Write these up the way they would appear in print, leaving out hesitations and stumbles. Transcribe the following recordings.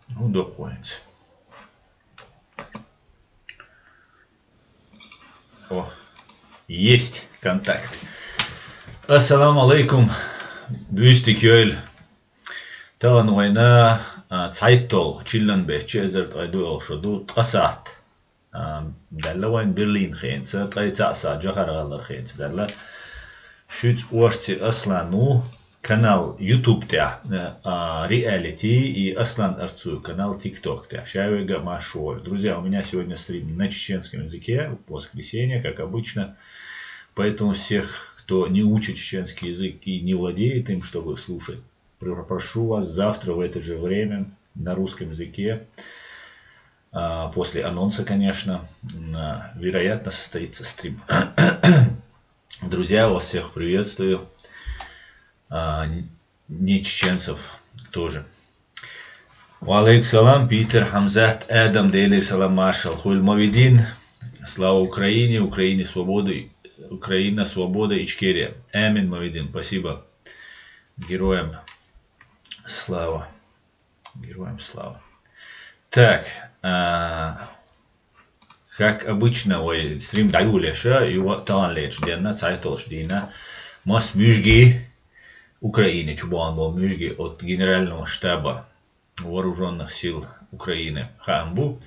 Ну, доходит. О, есть контакт. Ассаламу алейкум. Büyüstikjöl. Tavan oyna Zeittol Chillenberg Chezert Aidu Shodu Qasat. Dalla wain Berlin خينسة طيتsa sa جهر غلر خينسة دalla شوت ورتي أصلا نو канал YouTube تاع реалити и أصلا أرцую канал TikTok тاع Шавега Машор. Друзья, у меня сегодня стрим на чеченском языке в воскресенье, как обычно. Поэтому всех, кто не учит чеченский язык и не владеет им, чтобы слушать, прошу вас завтра в это же время на русском языке, после анонса, конечно, вероятно, состоится стрим. Друзья, вас всех приветствую. Не чеченцев тоже. Валейкум салам, Питер, Хамзат, Эдам, Дейли, салам, маршал, Хуль Мавидин. Слава Украине, Украине свободы, Украина, свобода, Ичкерия. Амин, Мавидин, спасибо. Героям слава. Героям слава. Так, как обычно, ой, стрим даю леша, его талан леч, денна, цайтолш дина, мас мюжги Украины, чубан был мюжги от Генерального штаба Вооруженных сил Украины, Хамбу,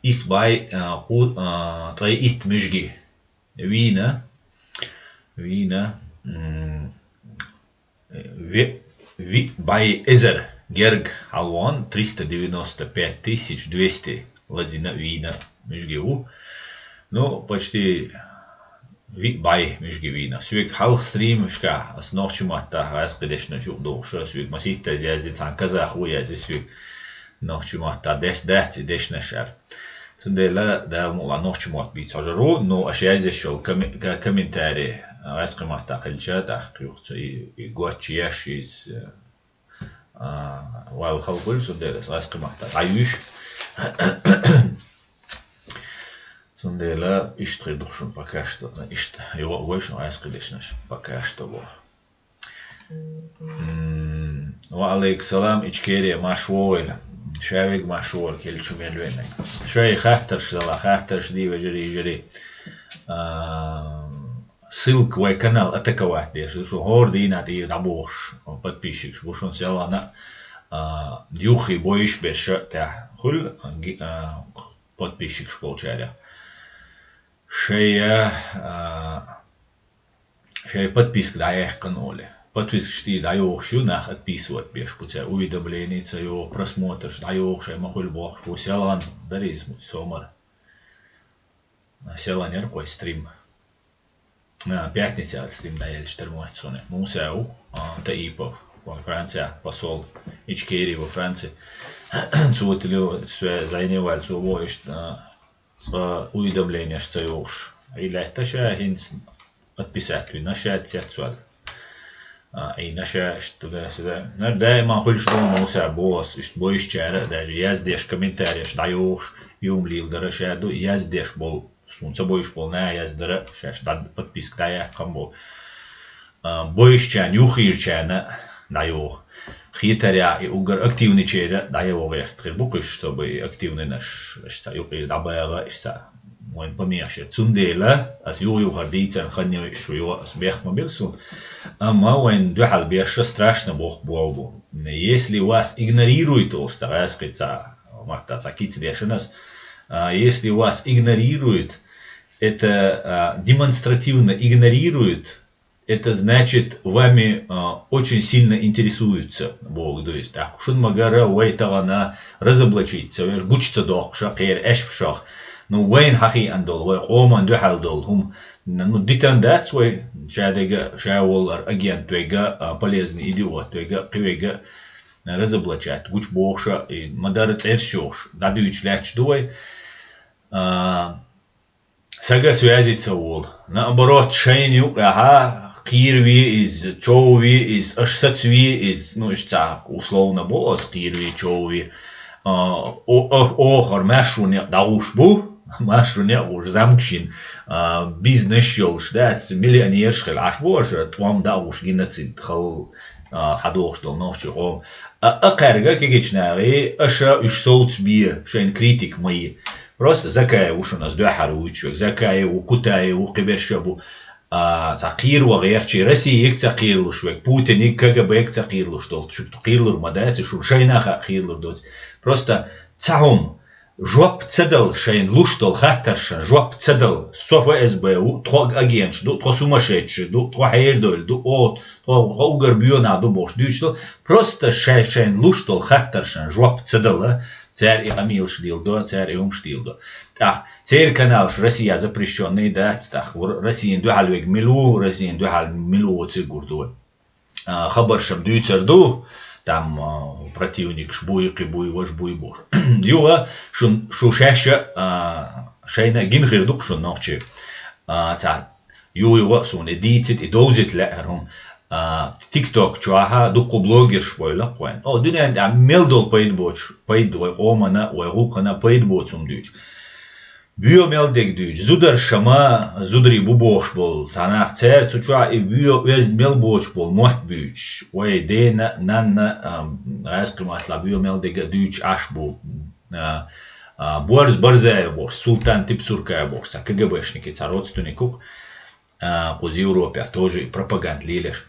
Исбай, твои ит мюжги, вина, бай эзер, Герг Алван, 395 200 лазина вина мюжгиву, ну, почти бай мюжгивина. Свик халх стрим, шка, с ночью мата, аз конечно жук что свик масита зязди цан казах уя свик ночью мата, дешна шар. Сундела да мула ночью мат бит сажару, но ашязди шел комментарий, аз мата калча тахкюхцу и гуачияш из вал халбул сундела аз мата аюш. Сундела иштредушун пока что, его больше айскидешнаш пока что во. Ва алейк салам Ичкерия Машвойль, Шавег Машвор кельчумельвенек. Шай хахтарш дала хахтарш дива жри. Ссылка в канал атаковать дешь, что гордый на ты набош подписчик, бушон селана юхи боиш беша та хул подписчик шполчаря. Шея подписка даях канале. Подписка шти даёх шу нах отписывать беш, путя уведомление цаё просмотр, даёх шей махуль бог, что селан дариз сомар. Селанер кой стрим. Пятница стрим даёл 14. Мусяу, Таипов, Франция, посол Ичкерии во Франции. Цуотилю зайневал цуво уведомления, что ёж. Или это же хинс отписать, наша тетсуал. И наша что да сюда. Да, мы хоть что муся босс, что боишь чара, даже яздешь комментарии, что ёж, юмлил дороже, до яздешь бол, сунца боишь полная яздера, что подписка дая камбо. Боишь чан, юхир чана, да ёх. Хитаря и угар активный чера, да его вверх требуешь, чтобы активный наш, что юхир дабайга, что мой помешает. Цундела, as ю хардицан ханю шуё с бехмобилсу, а мауэн духал беша страшно бог богу. Если вас игнорирует, то стараясь сказать, махта цакиц дешенас, если вас игнорирует, это демонстративно игнорирует, это значит, вами очень сильно интересуются Бог. То есть, шун магара уайтавана разоблачиться, гучца дох, шакер, эшфшах. Ну, вайн хахи андол, вай оман духал дол, хум, ну, дитандат свой, шадега, шаул агент, твега, полезный идиот, твега, квега, разоблачать, гуч богша, и мадарец эршош, дадуич ляч дуай, сага связиться вол. Наоборот, шейню, ага, Кирви из Чови, из Ашсацви, из, ну, так, условно, босс, Кирви, Чови, охор, машруня, даушбу, машруня, уж замкшин, бизнес шоу, штат, миллионер, шхел, аш боже, твам дауш, геноцид, хал, حدوش دول نوشي قوم أقرقا كيجناغي أشا إش صوت بيه شين كريتيك مي راست زكاية وشون أزدو حرويتشوك زكاية وكتاية وقبشبو تقير وغير شي رسي يك تقير له شوك بوتين يك كجب يك تقير له شتول شو تقير له مدات شو شينا خير له دوت بروستا تاهم جواب تصدل شين لوشتول خاطرشن جواب تصدل سوفا اس بي او تروغ اجينش دو ترو سوماشيتش دو ترو هيردول دو او ترو اوغر بيونا دو бош دوشتول بروستا شين لوشتول خاطرشن جواب تصدل تار إقاميل شديل دو تار يوم شديل دو تار канал Россия запрещенный да так Россия دو حلوك ملو Россия دو حل ملو تيغور دو خبر شم دويتر دو там противник шбуй кибуй ваш буй бош юга шо шаша шайна гинхир дук шо нохче та юга соне дитит и дозит лером TikTok чуаха дук блогер шпойла коин о дүнен мелдол пайдбоч пайдой омана ойгукана пайдбоцум дүйч Büyö meldek düç, zudar şama, zudri bu boş bol, sanaq cer, çuça büyö öz mel boş bol, muht büyç. Oy de nan askımasla büyö meldek düç aş bol. Borz barzaev boş, Sultan Tepsurkaya boş, КГБшники, родственников из Европы, тоже пропагандли лишь.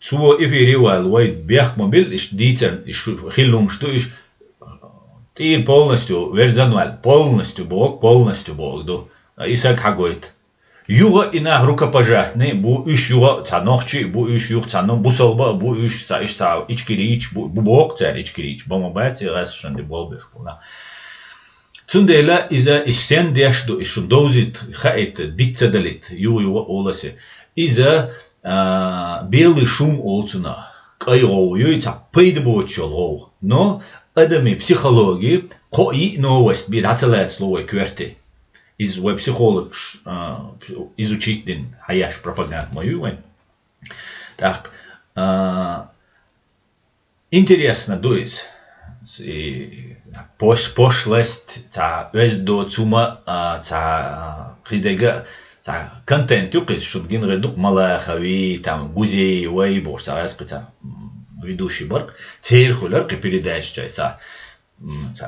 Цуо эфиривал, ой бехмобил, иш дитер, иш хиллум, что иш Ты полностью верзануаль, полностью Бог, да. Исак хагоит. Юга ина рукопожатный, бу иш юга цанохчи, бу иш юг цано, бу солба, бу иш ца ичкирич, бу Бог царь ичкирич, бомобати расшанды болбеш була. Цундела иза истен дешду ишун дозит хаэт дитцадалит, юга оласе. Иза белый шум олцуна, кайгоу, юйца пейдбочол, но Adamı psixologi koyi новость bir hatırlayat slovo kürti. Из веб психолог изучить den hayаш пропаганд мою вен. Так интересно дуис. Пошлест та өздо цума та хидега та контент юкис шун генредук малахави там гузей вей борса распита ведущий барк, церхулер, передача,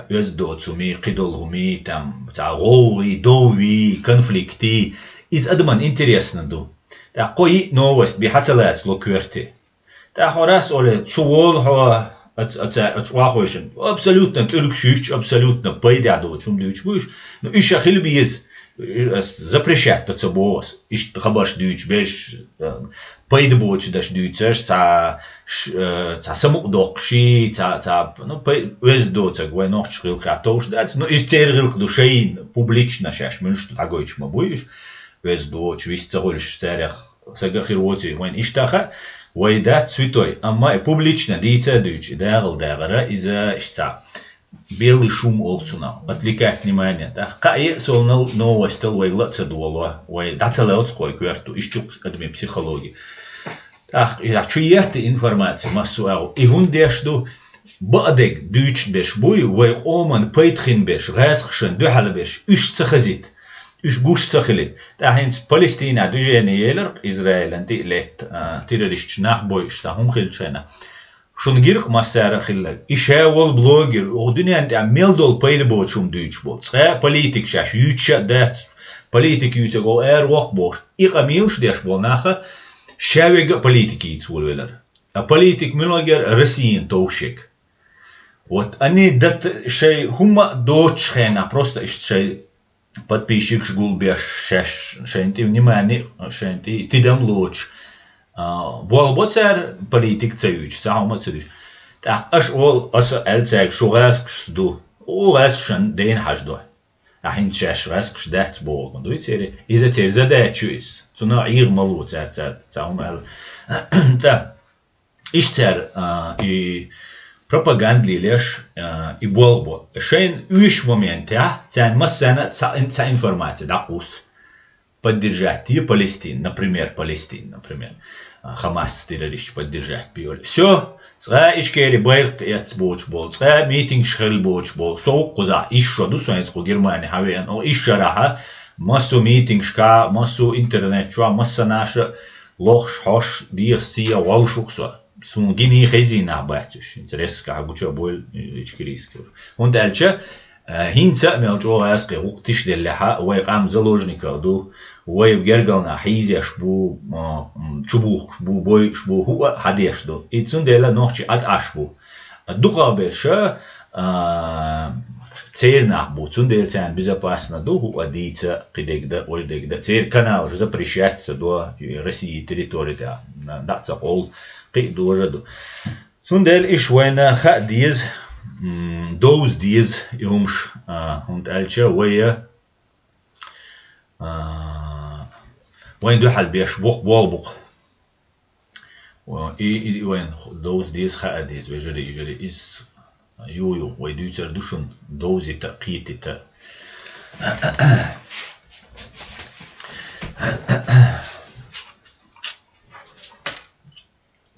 öz доцуми, кидолгуми, там, гоуи, доуи, конфликты. Из адман интересно ду. Так, кои новость бихаталац локверти. Так, раз оле, чувол, абсолютно тюркшич, абсолютно пайдяду, чум дючь будешь. Но еще хилбиез запрещать то цабос. Иш хабаш дючь, беш пайдбоч даш дючеш, ца саму докши, ца ну өз доцаг, вай нох чхил хатош дац, ну из тергил душейн публично шаш, мен что такое чма будешь. Өз доч, вис цагольш царях, сагахироти, вайн иштаха, вай дат святой, amma публично дица дючь, дагл дагара иза ишца. Белый шум олцуна, отвлекать внимание. Так, кай солнал новость, ой, лаца дуала, ой, дацалеот ской кверту, ищук адми психологии. Так, я чуяты информация массуау. И гундешду бадек дүйч беш буй, ой, оман пейтхин беш, гасхшен, духал беш, үш цахазит, үш гуш цахилит. Так, хинс Палестина движение Израиль антилет террорист нахбой, что хумхилчена. Шунгирх массара хиллаг. Ишавол блогер. Одуня анти мелдол пайдбо чум дүйч бол. Ца политик шаш юча дат. Политик юча гол вок бош. Иqamilш деш бол наха шавега политики ицулвелер. А политик милогер Россиин тоушек. Вот они дат шей хума доч хена просто шей подписчик шгул беш шаш шенти внимание шенти тидам лоч. Болбоцер политик цаюч, саума цаюч. Так, аш ол аса элцег шугаск ду. О васшен ден хаждо. Ахин шаш васк шдат бол. Дуй цери. Иза цер задачуис. Цуна ир малу цер саума эл. Так. Ишцер и пропагандли леш и болбо. Шейн үш момента, цян массана ца информация дакус. Поддержать и Палестин, например, Хамас террорист поддержать пиоли. Все, ца ишкели байрт эцбоч бол, ца митинг шхел боч бол, соук куза ишо ду советско Германия хавен, о ишараха, массу митинг шка, массу интернет чуа, масса наша лох хош дир сия волшуксо. سون جيني خزينة باتش интерес كعجوشة بول إشكريس كور هون تالشة هينسا ميلجو غاسقي وقتش دلها ويقام زلوجنيكا دو ويبجرجلنا حيزيش بو شبوخ بو بوي شبو هو حديش دو إتسون دلا نوحشي أد أشبو الدقة برشة تيرنا بو تسون دل تان безопасно دو هو ديتا قديك وجدك دا تير канал запрещается до России территории да تقول قيد وجدو تسون دل إيش وين خا ديز دوز ديز يومش هونت ألشة ويا وين دو حل بيش بوق بوق وين دوز ديز خا ديز ويجري إس يو ويدوتر دوشن دوزي تقيتي تا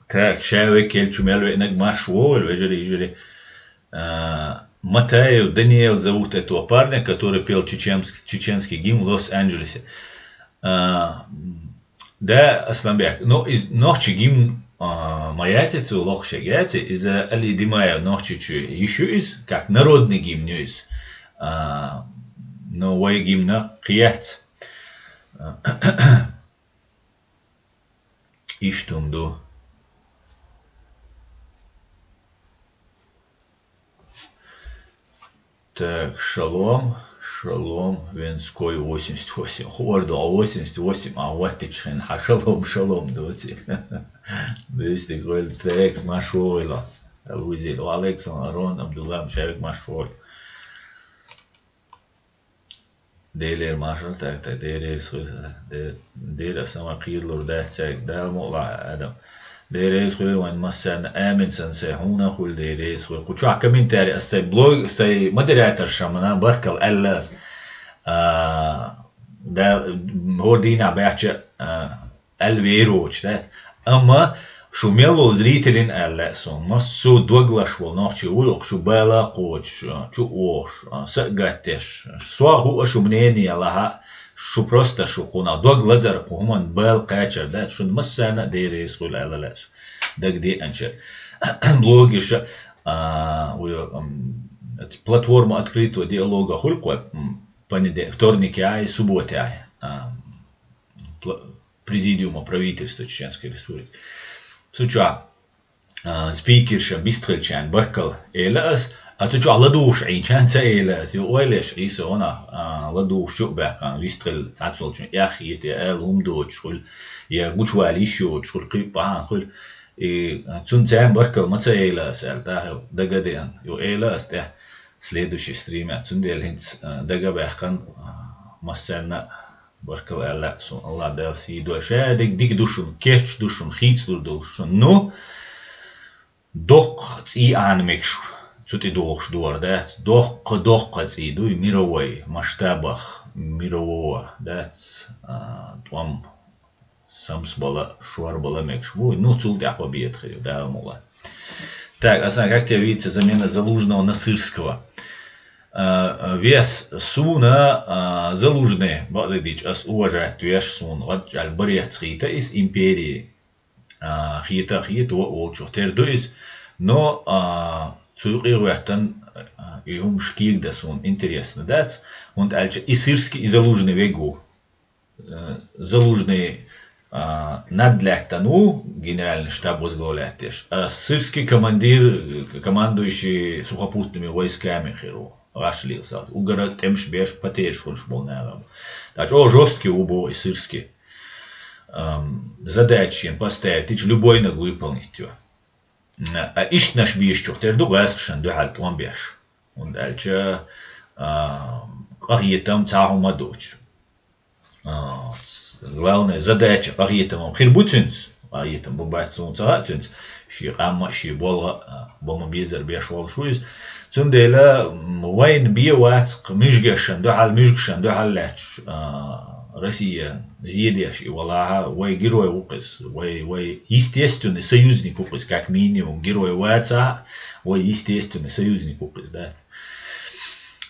так شاوي كيل شمال وينك маршвол ويجري Матеев Даниэл зовут этого парня, который пел чеченский гимн в Лос-Анджелесе. Да, Асламбек. Но из ночи гимн маятицы, лохшагяти, из Али Димая ночи еще из, как народный гимн из. Но вой гимна кият. Иштум до. Так, шалом, Венской 88, Хордо 88, а вот ты чин, шалом, доти. Вести говорил, текст машвойла, Луизил, Александр, Арон, Абдуллам, Шавик машвой. Дейлер машал, так, дейлер сама кирлур, дал мола, Адам. ديريس خوي وين مثلا آمن سنسيحونا خول ديريس خوي كوشوا كمين تاري السي بلوج سي مدرياتر شمنا بركل ألاس ده هو دينا بيحكي الويروش ده أما شو ميلو زريتلين ألاسون مسو دوغلاش ونحكي ويوك شو بالا قوش شو أوش سقاتش سوا هو شو منيني لها شو بروستا شو قونا دوغ لزر قومن بال قاچر ده شو مسانا ديريس قول ألالاس دق دي أنشر بلوغيش платформа открытого диалога хульква вторники ай субботы ай президиума правительства Чеченской Республики. Суча спикерша бистрельчан баркал элас а то что ладуш عين كان تايلس يقولش عيسى أنا ладуш شو بقى بيسترل تعصل شو يا أخي تقالهم دوش خل يا جوش واليشو خل قيب عن خل تون تام بركل ما تايلس ده دقدين يقولس ده следующий стримят تون ديل هنت دقة بقى مثلا بركل الله سون الله ده سيدو شادك ديك دوشون كيتش دوشون خيتس دوشون نو دق تي عن مكشو Цути дох дуар, да, дох ци, дуй мировой масштабах мирового, да, там самс бала шуар бала мекшву, ну цулти ахвабиет хрю, да, мула. Так, а как тебе видится замена Залужного на Сырского? Вес суна Залужный, бадыдич, ас уважать веш сун, вот альбарет схита из империи, хита олчу, терду из, но Цугируяхтан им шкиг да сун интересно, да? Und альча и Сырский, и Залужный вегу. Залужный надлехтану, генеральный штаб возглавляет, а Сырский командующий сухопутными войсками херу. Рашлился. Угора темш беш потерь шул на так, жесткий убо и Сырский. Задачи поставить, любой ногу выполнить его. إيش نش بيشتغل تردو غاسشن دو حالت وان بيش وندالجا قريتهم تاعهم ما دوش главная задача قريتهم خير بوتنس قريتهم ببعثون تاعتنس شي قام شي بولا بوم بيزر بيش وال شويز ثم ديلا وين بيواتق مشجشن دو حال مشجشن دو حال لاتش Россия зъедешь и валаха, вой герой укыс, вой естественный союзник укыс, как минимум, герой ваца, вой естественный союзник укыс, да.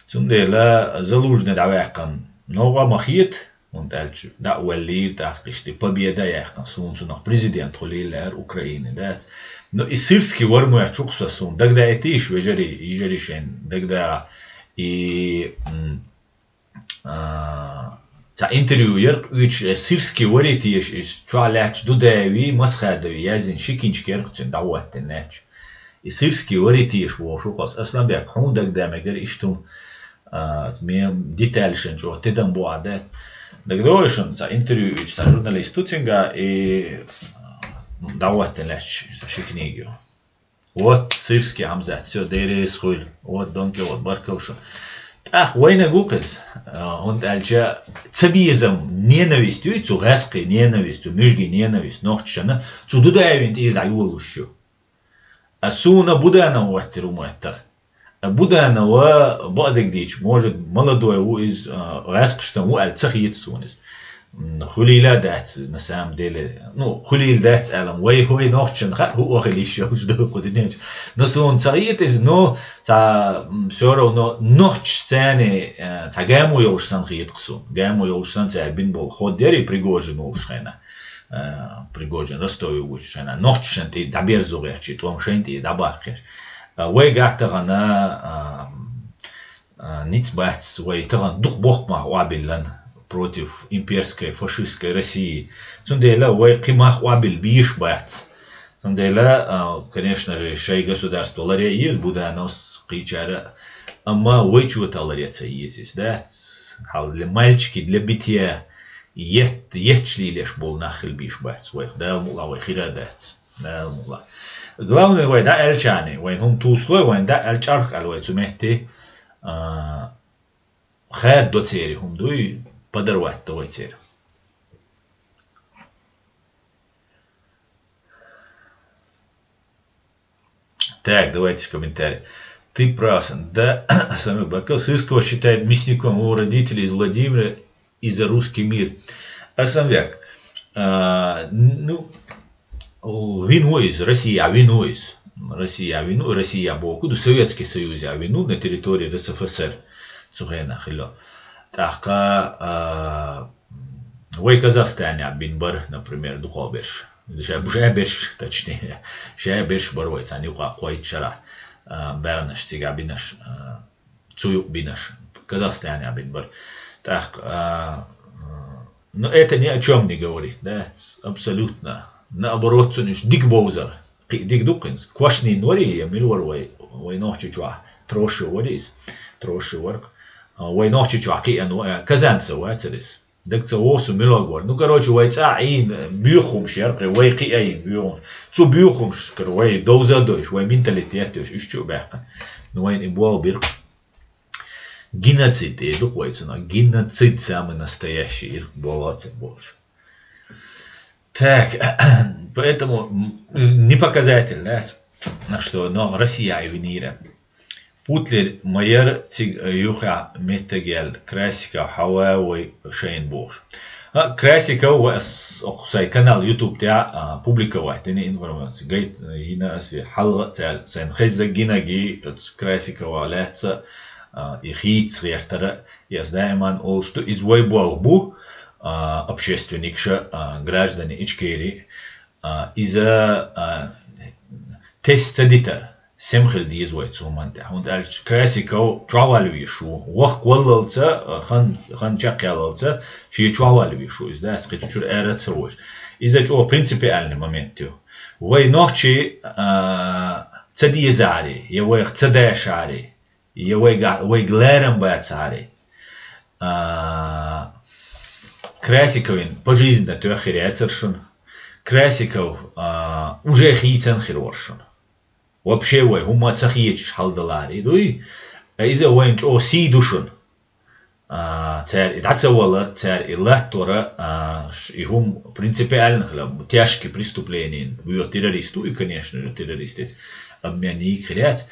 Цундела Залужный давайкан, нога махит, он дальше, да, уэлли, так, что победа яхкан, сунцу нах президент холилер Украины, да. Но и сырский варму я чукса сум. Тогда это иш вежери шен. Тогда и تا интервью يرق üç sırski variti iş çoğalaç dudavi masxadavi yazın şikinç kerkçin davatın neç. Sırski variti iş bu şu kas aslan bir hundak demeger iştum mem detalşen çok tedan bu adet. Dagdoşun ta intervью üç ta jurnalist tutinga davatın neç şikinigiyo. Вот сырский хамзат все дерес хул вот донке вот баркалшо. Ах, война гукас. Он дальше цабизм ненавистью, цу гаской ненавистью, межги ненависть, нохчана, цу дудаевин и даюлущу. А суна будана уаттеру муаттар. Будана ва бадик дич, может, молодой из гаскштан уаль цахит сунис. خليلا دات نسام ديل نو خليل دات علم وي هو نوختشن هو اخلي شوش دو قدنيج نسون صغيت از نو تا سورو نو نوختش ثاني تا جامو يوشسن خيت قسون جامو يوشسن تا بين بول خود ديري بريغوجين ولشينا بريغوجين رستوي وشينا نوختشن تي دابير زوغيرچي توم شينتي داباخش وي غاختغنا نيت باتس وي تغن дух бог ма وابلن против имперской фашистской России. Цундейла вой кимах уабил биш бат. Цундейла, конечно же, шей государство ларя есть, буданос кичара. Ама вой чего-то ларяца есть, да? Для мальчики, для битья, ечли лишь был нахил биш бат. Да, мула, вой хирадат. Да, мула. Главное, вой, да, эльчани, вой, нум туслой, вой, да, эльчарх, алвой, цумехти, хад до цери, хум дуй, подорвать того теперь. Так, давайте комментарий. Ты прав. Да, Самил Барков Сырского считает мясником его родителей из Владимира и за русский мир. Арсамвяк, ну, вину из России, а вину из Россия боку, Советский Союз, а вину на территории РСФСР. Цугена хило. Так, вой Казахстане бинбар, например, духовберш. Жаберш, точнее. Жаберш борвойца, не уходит вчера. Бернаш, тига бинаш, цуюк бинаш. Казахстане бинбар. Так, но это ни о чем не говорит, да, абсолютно. Наоборот, цуниш дикбоузер. Дик дукинс. Квашни нори, милвар вой нохчи чуа. Троши ворис. Троши ворк. وين نوحش تعقي أنو كزانسا واتريس دكتور وصو ملوغور نو كروچ وای تعين بيخوم شرق وای قيين بيخوم تو بيخوم كر وای دوزا دوش وای مينتاليتيتوش اشچو باقا نو وين ابوال بير геноцид эдук вайцуна геноцид самый настоящий ир болоте больше. Так, поэтому не показатель, да, что но Россия и Венера Путлер майер тиг юха метагел красика хаваой шейн бош. Красика сай канал YouTube тя публиковать не информацию. Гайд ина си халга цел сэн хиза гинаги красика валятся и хит срертара. Я дайман ол что из войболбу общественникша граждане Ичкерии из-за тест-эдитор سمخل ديز وايت سومان ده هون دال كلاسيكو تراوالوي شو وق واللتا خان جاكالتا شي تراوالوي شو إذا تقيتشور إيرت سوش إذا جو برينسيبيالني مومنتو وي نوخشي تدي زاري يا وي تدا شاري يا وي غلارم باتساري كلاسيكوين пожизненно тёхиряцершун كلاسيكو уже хитен хироршун вообще вой хума цахиеч халдалари дуй из-за войнч о сидушун цер идацавала цер илаттора и хум принципиально хлеб тяжкие преступления вы террористу и конечно же террористы обменник хрять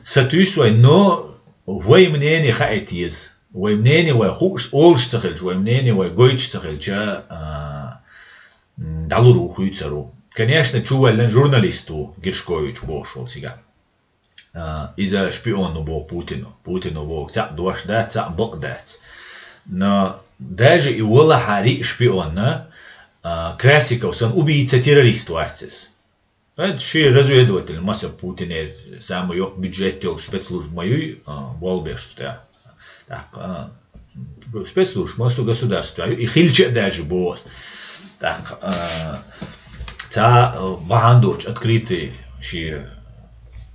сатуисвай но вой мнение хаэтиз вой мнение вой хуш олштахел вой мнение вой гойчтахел ча далуру хуйцару Конечно, чувален журналисту Гершкович бошел сега. Из-за шпиону был Путину. Путину был цак дуашдать, цак бокдать. Но даже и Уолахари шпиона Красиков сон убийца террорист вартис. Это ши разведыватель, масса Путина, самый их бюджетил спецслужб мою, волбешься. Так, спецслужб, массу государства, и хильче даже босс. Так, вахандоч открытый ши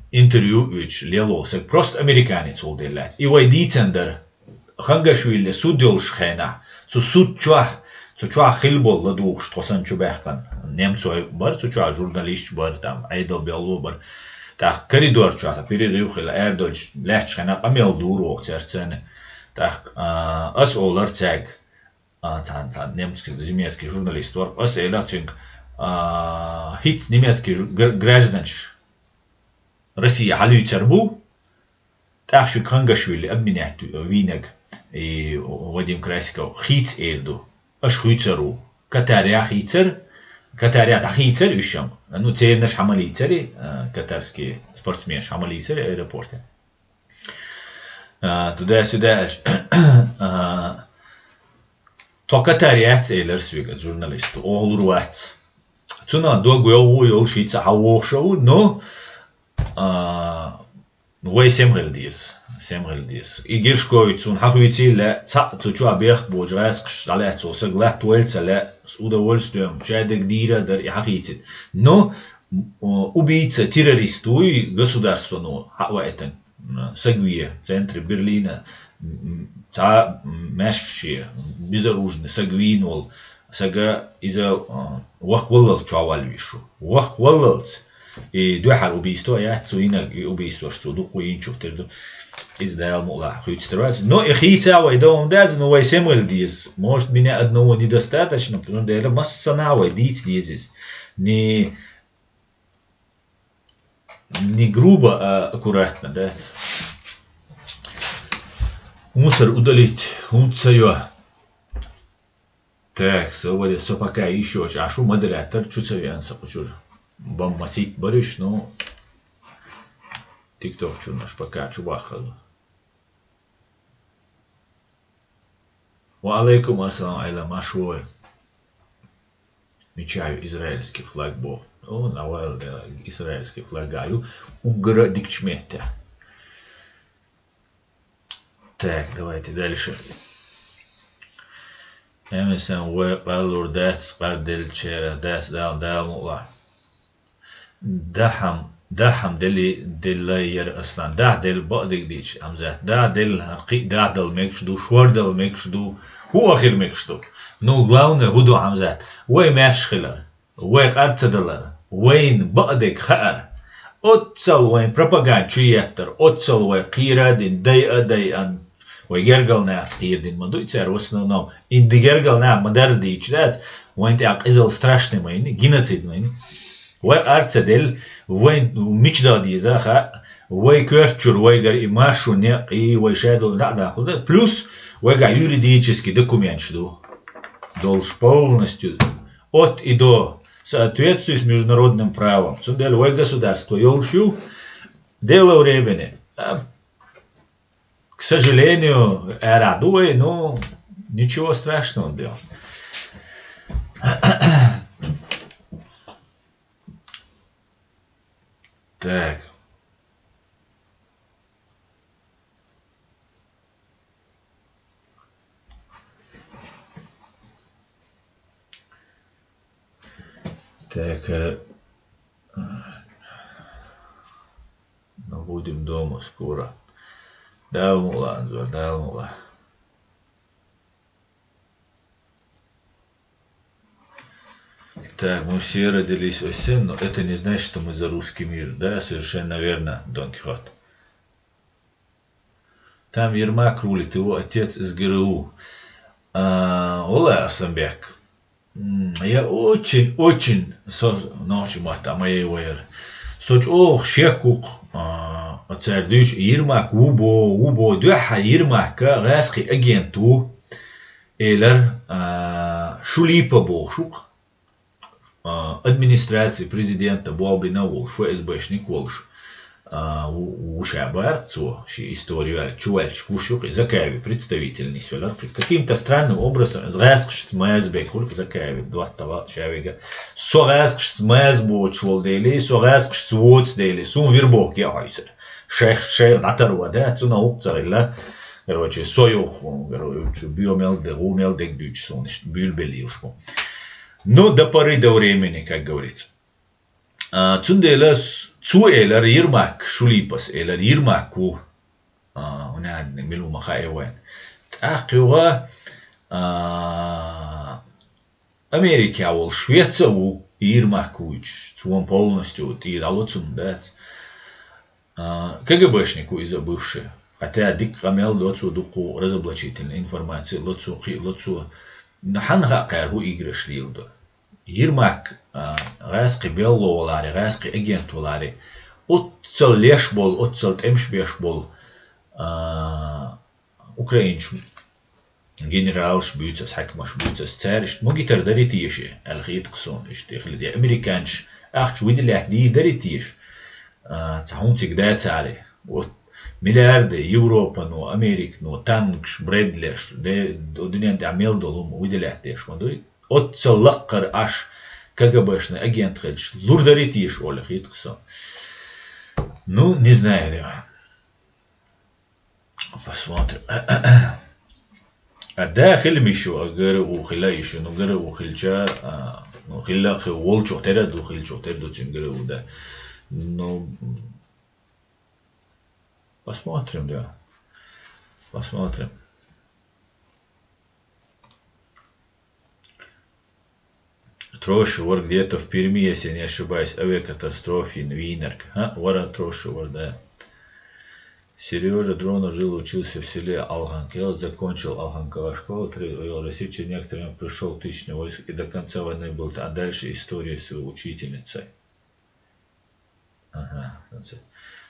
интервью, which лелосек, просто американец уделять. И вайдицендер, хангашвили судил шхена, суд чуа хилбол ладух, что сан чубехкан. Немцой бар, чуа журналист бар, там, айдал белло бар. Так, коридор чуа, перерыв хил, эрдольч, лехчхена, амел дуру, церцене. Так, ас олар цег, немецкий, немецкий журналист, ас элацинг, хит немецкий гражданш, Россия халю цербу, так что Хангашвили обменять винег и Вадим Красиков хит эльду, аш хуйцеру, Катария хитцер, Катария хитцер ищем, ну теперь наш хамалицери, катарские спортсмены хамалицери аэропорте. Туда-сюда, то Катария эльер свигат журналисту, олруат. Цуна долго уйол шица хавошау, но вой семгелдис. И Гершкович он хахуйти ле цучу абех боджраск штале цоса глад туэльца ле с удовольствием чадек дира дар и хахитит. Но убийца террористу и государство, ну, хавайтен, Сагвия, в центре Берлина, мешши, безоружный, Сагвинул, Сага из-за вахвалл чавальвишу. Вахваллц. И духар убийство, я цуина убийство, что духуин чухтерду издал мула хуйцтерваз. Но и хитава и дом даз, но вай семел диз. Может меня одного недостаточно, потому что это масса навай диц дизис. Не грубо, а аккуратно, да. Мусор удалить, унцаю. Так, сегодня все пока еще чашу модератор чуцевянца почур. Бомбасить барыш, но тикток чур наш пока чубахал. Ва алейкум ассалам айла машвой. Мечаю израильский флаг бог. О, навал израильский флагаю. Угра дикчмете. Так, давайте дальше. Эмесен вэлур дэц бардел чера дэц дал мула. Дахам дел аслан. Дах дел бадик дич амзат. Дах дел харки дах дел мекшду швар дел мекшду. Ху ахир мекшду. Но главное буду амзат. Вай мэшхилар. Вай арцадалар. Вайн бадик хар. Отцал вайн пропаганд чуяттар. Отцал вай кирадин дай ан. Вай гергал нац кирдин. Мадуй цар в основном. Инди гергал на мадарди ичрат. Вайн так изал страшный майни. Геноцид майни. Вай арцадел. Вайн мичдади заха. Вай кёрчур. Вай гар имашу не. И вай шадол. Да. Плюс вай гар юридический документ жду. Должен полностью от и до соответствует с международным правом. Сундель вай государство ёлшу дело времени. К сожалению, радуй, но ничего страшного он делал. Так. Так, ну будем дома скоро. Дал мула, Анзор, дал мула. Так, мы все родились осень, но это не значит, что мы за русский мир. Да, совершенно верно, Дон Кихот. Там Ермак рулит, его отец из ГРУ. Ола Асамбек. Я очень, ночи мата моей войер. Соч ох шекук цардуч Ермак убо духа Ермака раски агенту элер шулипа болшук администрации президента Буалбина Волш, ФСБшник Волш. ушабарцу, историю чуэльч кушук, закави представительность, каким-то странным образом, зраск мэзбек, хулк закави, дуаттава шавига, сораск мэзбо чволдели, сораск своц дели, сум вирбок я айсер. Шех натарва, да, цуна укцарilla, короче, сою, короче, биомелдек, умелдек дюч, сониш, бюльбелилшмо. Ну, до поры до времени, как говорится. Цунделас цуэлэр ирмак шулипас элэр ирмаку унад милума хайвен. Ахкюга Америка вол Швеция у ирмакуч цуон полностью тирало цундат. КГБшнику из бывшие. Хотя дик камел лоцу дуку разоблачительной информации лоцу наханга кайру игры шлилду. Ирмак غاسقي بيلو ولاري غاسقي اجنت ولاري отцел леш бол отцел темш беш бол украинч генералш бюцас хакмаш бюцас цариш могитер даритише الخيط قصون اشتغل دي امريكانش اخش ويدلح دي даритиш تاونتك داتاري مليارد يوروبا نو امريك نو تانكش بريدلش دنيا تعمل دولم ويدلح تيش مدوي отцел лаққар аш КГБшный агент ходишь, лурдаритиш Оля Хитксон. Ну, не знаю, да. Посмотрим. А да, хилим еще, говорю, ухила еще, ну, говорю, ухильча, ну, хилла, хил чохтера, ду хил чохтер, ду цим, говорю, да. Ну, посмотрим, да. Посмотрим. Трошевор где-то в Перми, если не ошибаюсь, авиакатастрофе, Винерк. Вора Трошевор, да. Сережа Дронов жил, учился в селе Алханкел, закончил Алханкова школу, в России через некоторое время пришел в тысячный войск и до конца войны был, а дальше история с учительницей. Ага,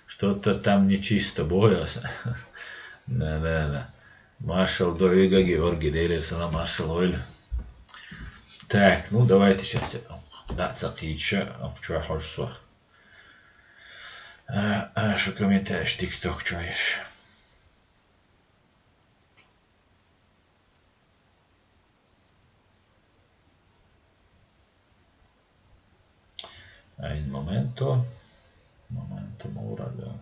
что-то там нечисто боялся. Да. Маршал Довига Георгий Дейлерсона, маршал Ойль. Так, ну давайте сейчас. Да, цакича, что я хочу слушать. Что комментариешь, тикток чуешь? Un momento. Momento, morale.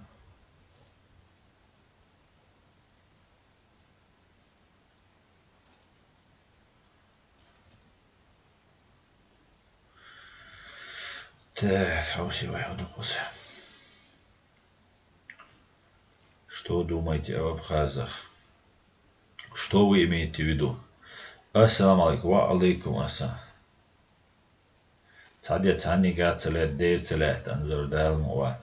Так, аусивай удохуся. Что думаете об абхазах? Что вы имеете в виду? Ассаламу алейкум, ва алейкум ассалам. Цадя цани гацелет, дейцелет, анзурдал муа.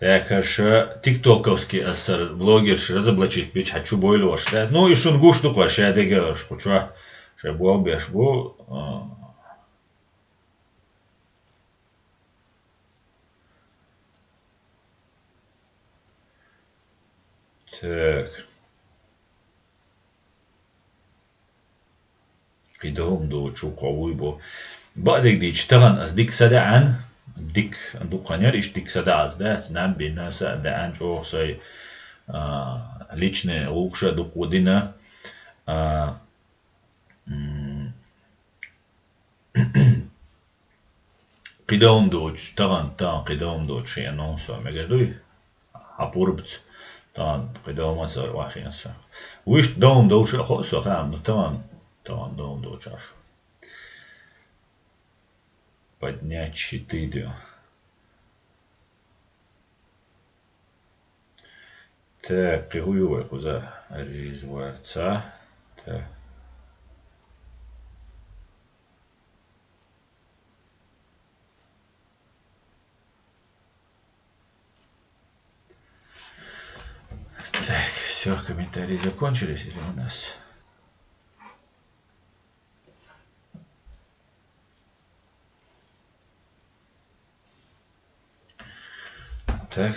Так, хорошо. Тиктоковский ассар, блогерши, разоблачить пич, хочу бойлош. Ну и шунгуш тухва, ша дегаш, почва, ша буал беш бу. Так. قيدهم دو تشوق عويبو بعدك دي اشتغل از ديك سدعان ديك عندو قنير ايش ديك سدع از ده نام بالناس دعان شو سي личные лучше до кодина قيدهم دوش طبعا قيدهم دوش يعني نونسا مجدوي عبوربت طبعا قيدهم مسار واحد نسا ويش دوم دوش خلاص خام طبعا دوم دوش عشو поднять 4. Так, пригуювай куза резварца. Так. Так, все, комментарии закончились или у нас? Так.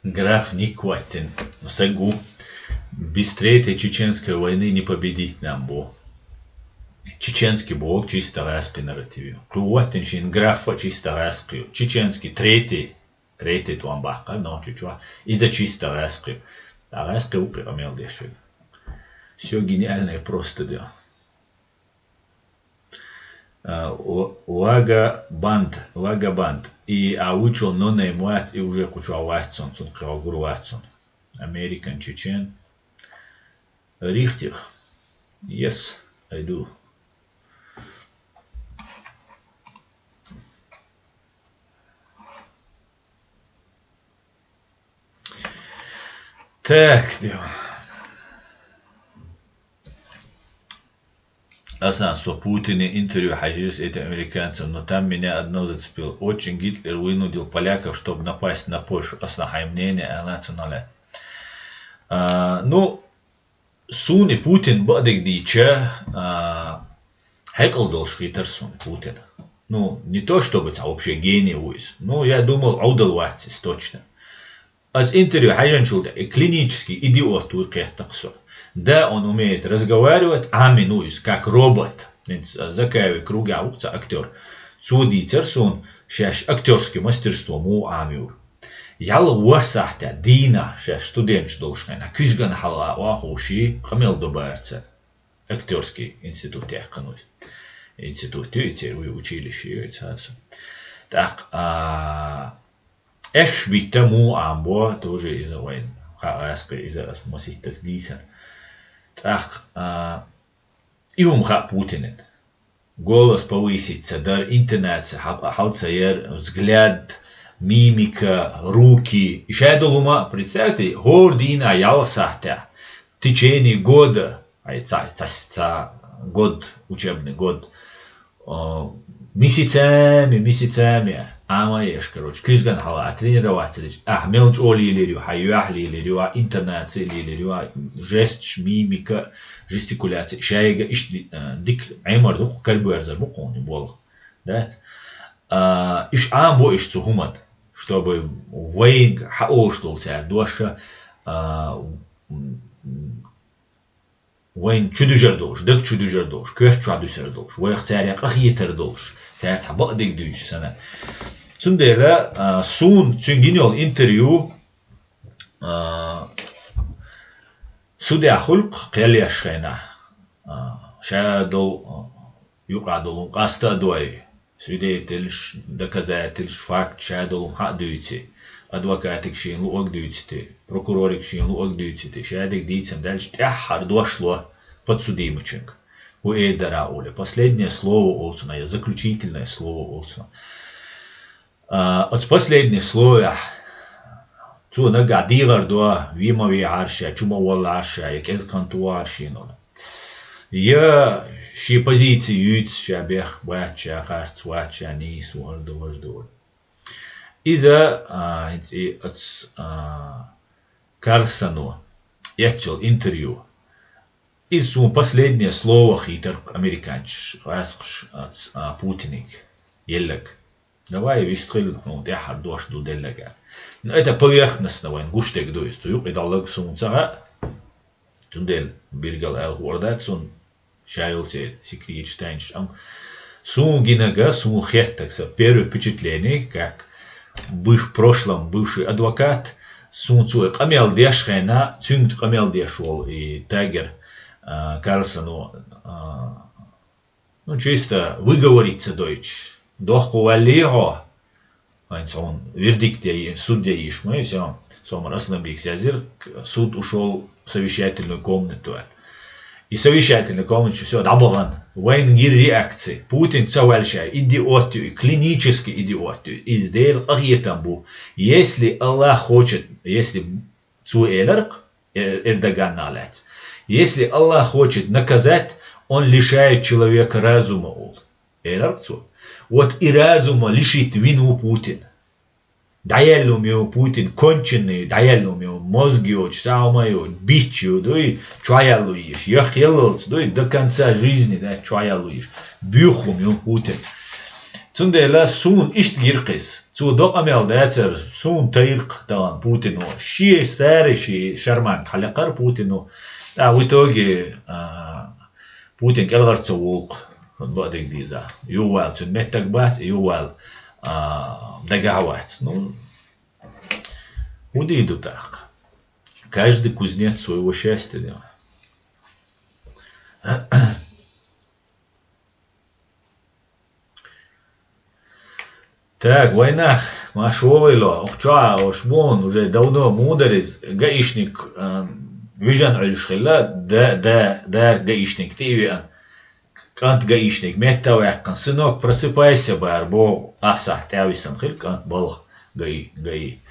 Граф Никотин. Сагу. Без Третьей Чеченской войны не победить нам было. Чеченский бог чисто распи нарративе. Круотиншин графа чисто распи. Чеченский третий туамбака, но чучуа. Из-за чисто распи. А распи упирамел дешевле. Все гениальное просто дело. Вага банд. И аучил ноне муат и уже кучуа ватсон, сон краугуру ватсон. American Чечен. Richtig. Yes, I do. Так, дело. Аслан со Путине интервью Хаджи с этим американцем, но там меня одно зацепило. Очень Гитлер вынудил поляков, чтобы напасть на Польшу. Основное мнение о национале. Ну, Суни Путин бадик дича, хекл должен Суни Путин. Ну, не то чтобы это вообще гений уйс. Ну, я думал, аудалватис точно. От интервью Хаджанчулда клинический идиот уйкеттаксо. Да, он умеет разговаривать, аминуис, как робот. Закаевый круга упца актер. Цудитерсон, шаш актерское мастерство му амюр. Яла уасахта дина, шаш студент должен. Кюзган хала вахуши, камел добавится. Актерский институт яхануис. Институт училище. Так, эшвита му амбо тоже из-за войны. Хараспе из-за маситас дисан. Так, иумха Путинен. Голос повысится, дар интернет, халцаер, взгляд, мимика, руки. И шайдолума, представьте, гордина ялсахта. В течение года, год, учебный год, месяцами, амаеш, короче, кюзган хала, тренироваться, мелч оли лирю, хаюахли лирю, интонации лирю, жест, мимика, жестикуляция, шайга, дик, аймар дух, кальбуэрзар, букони, бол, да? Иш амбо иш цухумат, чтобы вейн хаол штолцер, дуаша, وين شو دوش دك شو دوش كيف شو دوش ويختار أخيتر دوش تعرف حبق دك دوش سنة تندلا سون تنجينيول انتريو سودي خلق قال أشخنا شادو يقعدوا قاستا دوي سودي تلش دكذا تلش فاكت شادو حق دويتي advokātik šīn lūk dūciti, prokurorik šīn lūk dūciti, šādик dīcam дальше тяхар дошло подсудимочек. У Эйдара Оли. Последнее слово Олцуна, заключительное слово Олцуна. От последнее слово цу нага дилар до вимови арша, чумовал арша, як эзканту аршинола. Я ши позиции юц шабех бача харц вача нис вождор. Из-за Карлсону ячел интервью. Из последнее слово хитр американч, Путиник, елек. Давай вистрел, ну, я дош до делега. Но это поверхностно, войн гуштек до есть. Юк и далек сумцара, тундель биргал эл вордатсон, шайлте секрет штайнш. Сум гинага, сум хеттекса, первое впечатление, как в прошлом бывший адвокат Сунцу Камел Дешхена, Цюнт Камел Дешвол и Тагер Карлсону, ну, чисто выговориться дойч. Доху валиго, он вердикт судья Ишмы, все, сом Расланбек Сязир, суд ушел в совещательную комнату. И совещательный комнате все добаван. Войнгир реакции. Путин цавальшай. Идиотию. Клинический идиотию. Издел ахьетамбу. Если Аллах хочет, если цуэлерк, Эрдоган налять. Если Аллах хочет наказать, он лишает человека разума. Вот и разума лишит вину Путин. Даялумио Путин конченый, даялумио мозгио, чаумайо, бичью, дуй, чаялуиш, яхелоц, дуй, до конца жизни, да, чаялуиш. Бюхумио Путин. Цундела сун ишт гиркис. Цудок амел дацер, сун тайрк дан Путину. Ши старый, ши шарман, халякар Путину. А в итоге Путин келгарца волк. Он бадик диза. Ювал, цун меттак бац, ювал. Договаривать. Ну, удиду так. Каждый кузнец своего счастья делает. Так, война. Машовило. Охча, ошмон, уже давно мудрец, гаишник, вижан альшхила, да, гаишник, ты Кант гаишник, меттавяхкан, сынок, просыпайся, барбо, ахса, тявисан, кант был гаи.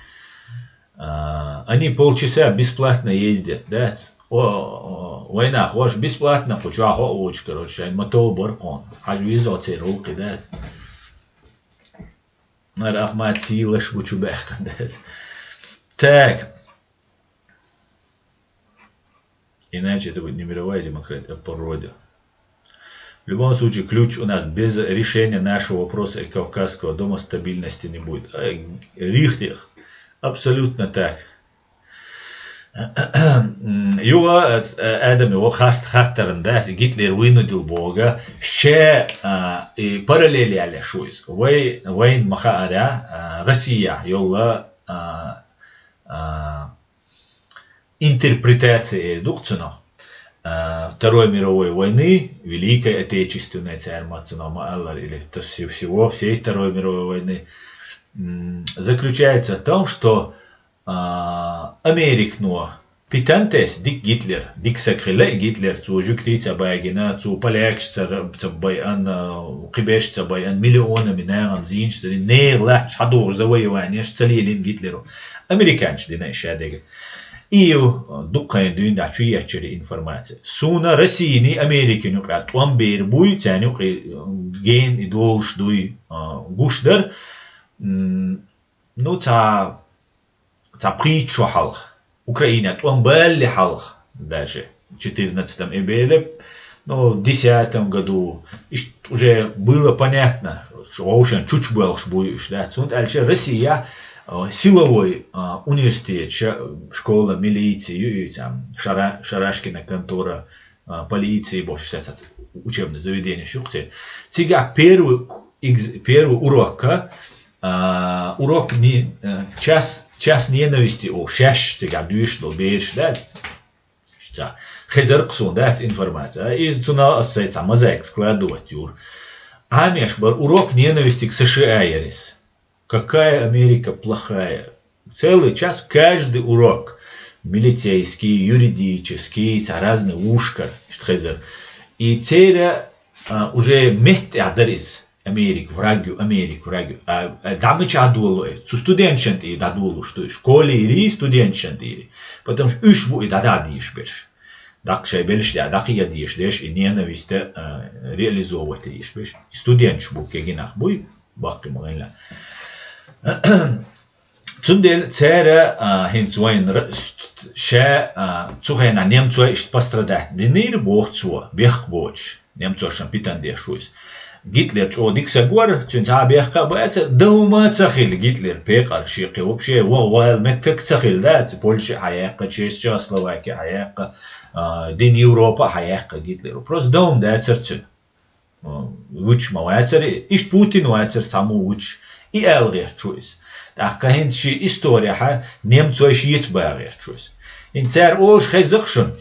Они полчаса бесплатно ездят, да? Война, хош бесплатно, хочу охоч, короче, мотов баркон, хаж визоцей руки, да? Нарахмат силаш бучубехкан, да? Так. Иначе это будет не мировая демократия, а порода. В любом случае, ключ у нас. Без решения нашего вопроса и Кавказского дома стабильности не будет. Рихтих. Абсолютно так. Юга Адам его хартерында Гитлер вынудил Бога. Ще параллели аля шуйс. Войн махааря Россия. Юга интерпретация дукцина. Второй мировой войны, Великой Отечественной или всей Второй мировой войны, заключается в том, что Америка, питантес дик Гитлер, дик сакриле Гитлер, цу жуктица байгина, цу полякшца баян, кибешца баян, миллионами наган зинчца, нейла шадур завоевания, шцалилин Гитлеру. Американцы динай шадега. И дуккан дюнда чуячери информация. Суна России Америки нюка туамбер буй тянюк ген и долш дуй гушдар. Ну та притчу халх. Украина туамбелли халх даже в 14 июля. Но в 10 году уже было понятно, что очень чуть больше будешь, да. Россия силовой университет, школа милиции, там, Шарашкина контора полиции, больше учебное заведение Шухте. Сега первый урок, урок час ненависти, шаш сега дюшло, беш, да, хезерксун, да, информация. Из туна осается мозаик складывать юр. Амеш бар урок ненависти к США ерес. Какая Америка плохая. Целый час каждый урок. Милицейский, юридический, разные ушка. И теперь уже вместе адрес Америк, Америку. Дамы чадулы. Студентчент и дадулу, что в школе или студентчент или. Потому что уж будет дададишь беш. Так что бельш да, так я дишь, и ненависть реализовывать дишь беш. Студентч был кегинах буй, бахки могла. Цундел цера хинцвайн ша цухайна немцу ишт пострадать. Денир бог цуа, бех боч. Немцу шампитан дешуис. Гитлер о диксагуар, цунца бехка баца, дома цахил Гитлер пекар шиqi вообще вал меттек цахил да, Польша хаяка, Чехия, Словакия хаяка, дин Европа хаяка Гитлер. Просто дом да церцу. Уч мавацери, иш Путин вацер саму уч. И элгер чуис. Так кахинчи история ха немцу шиец багер чуис. Инцер олш хезакшун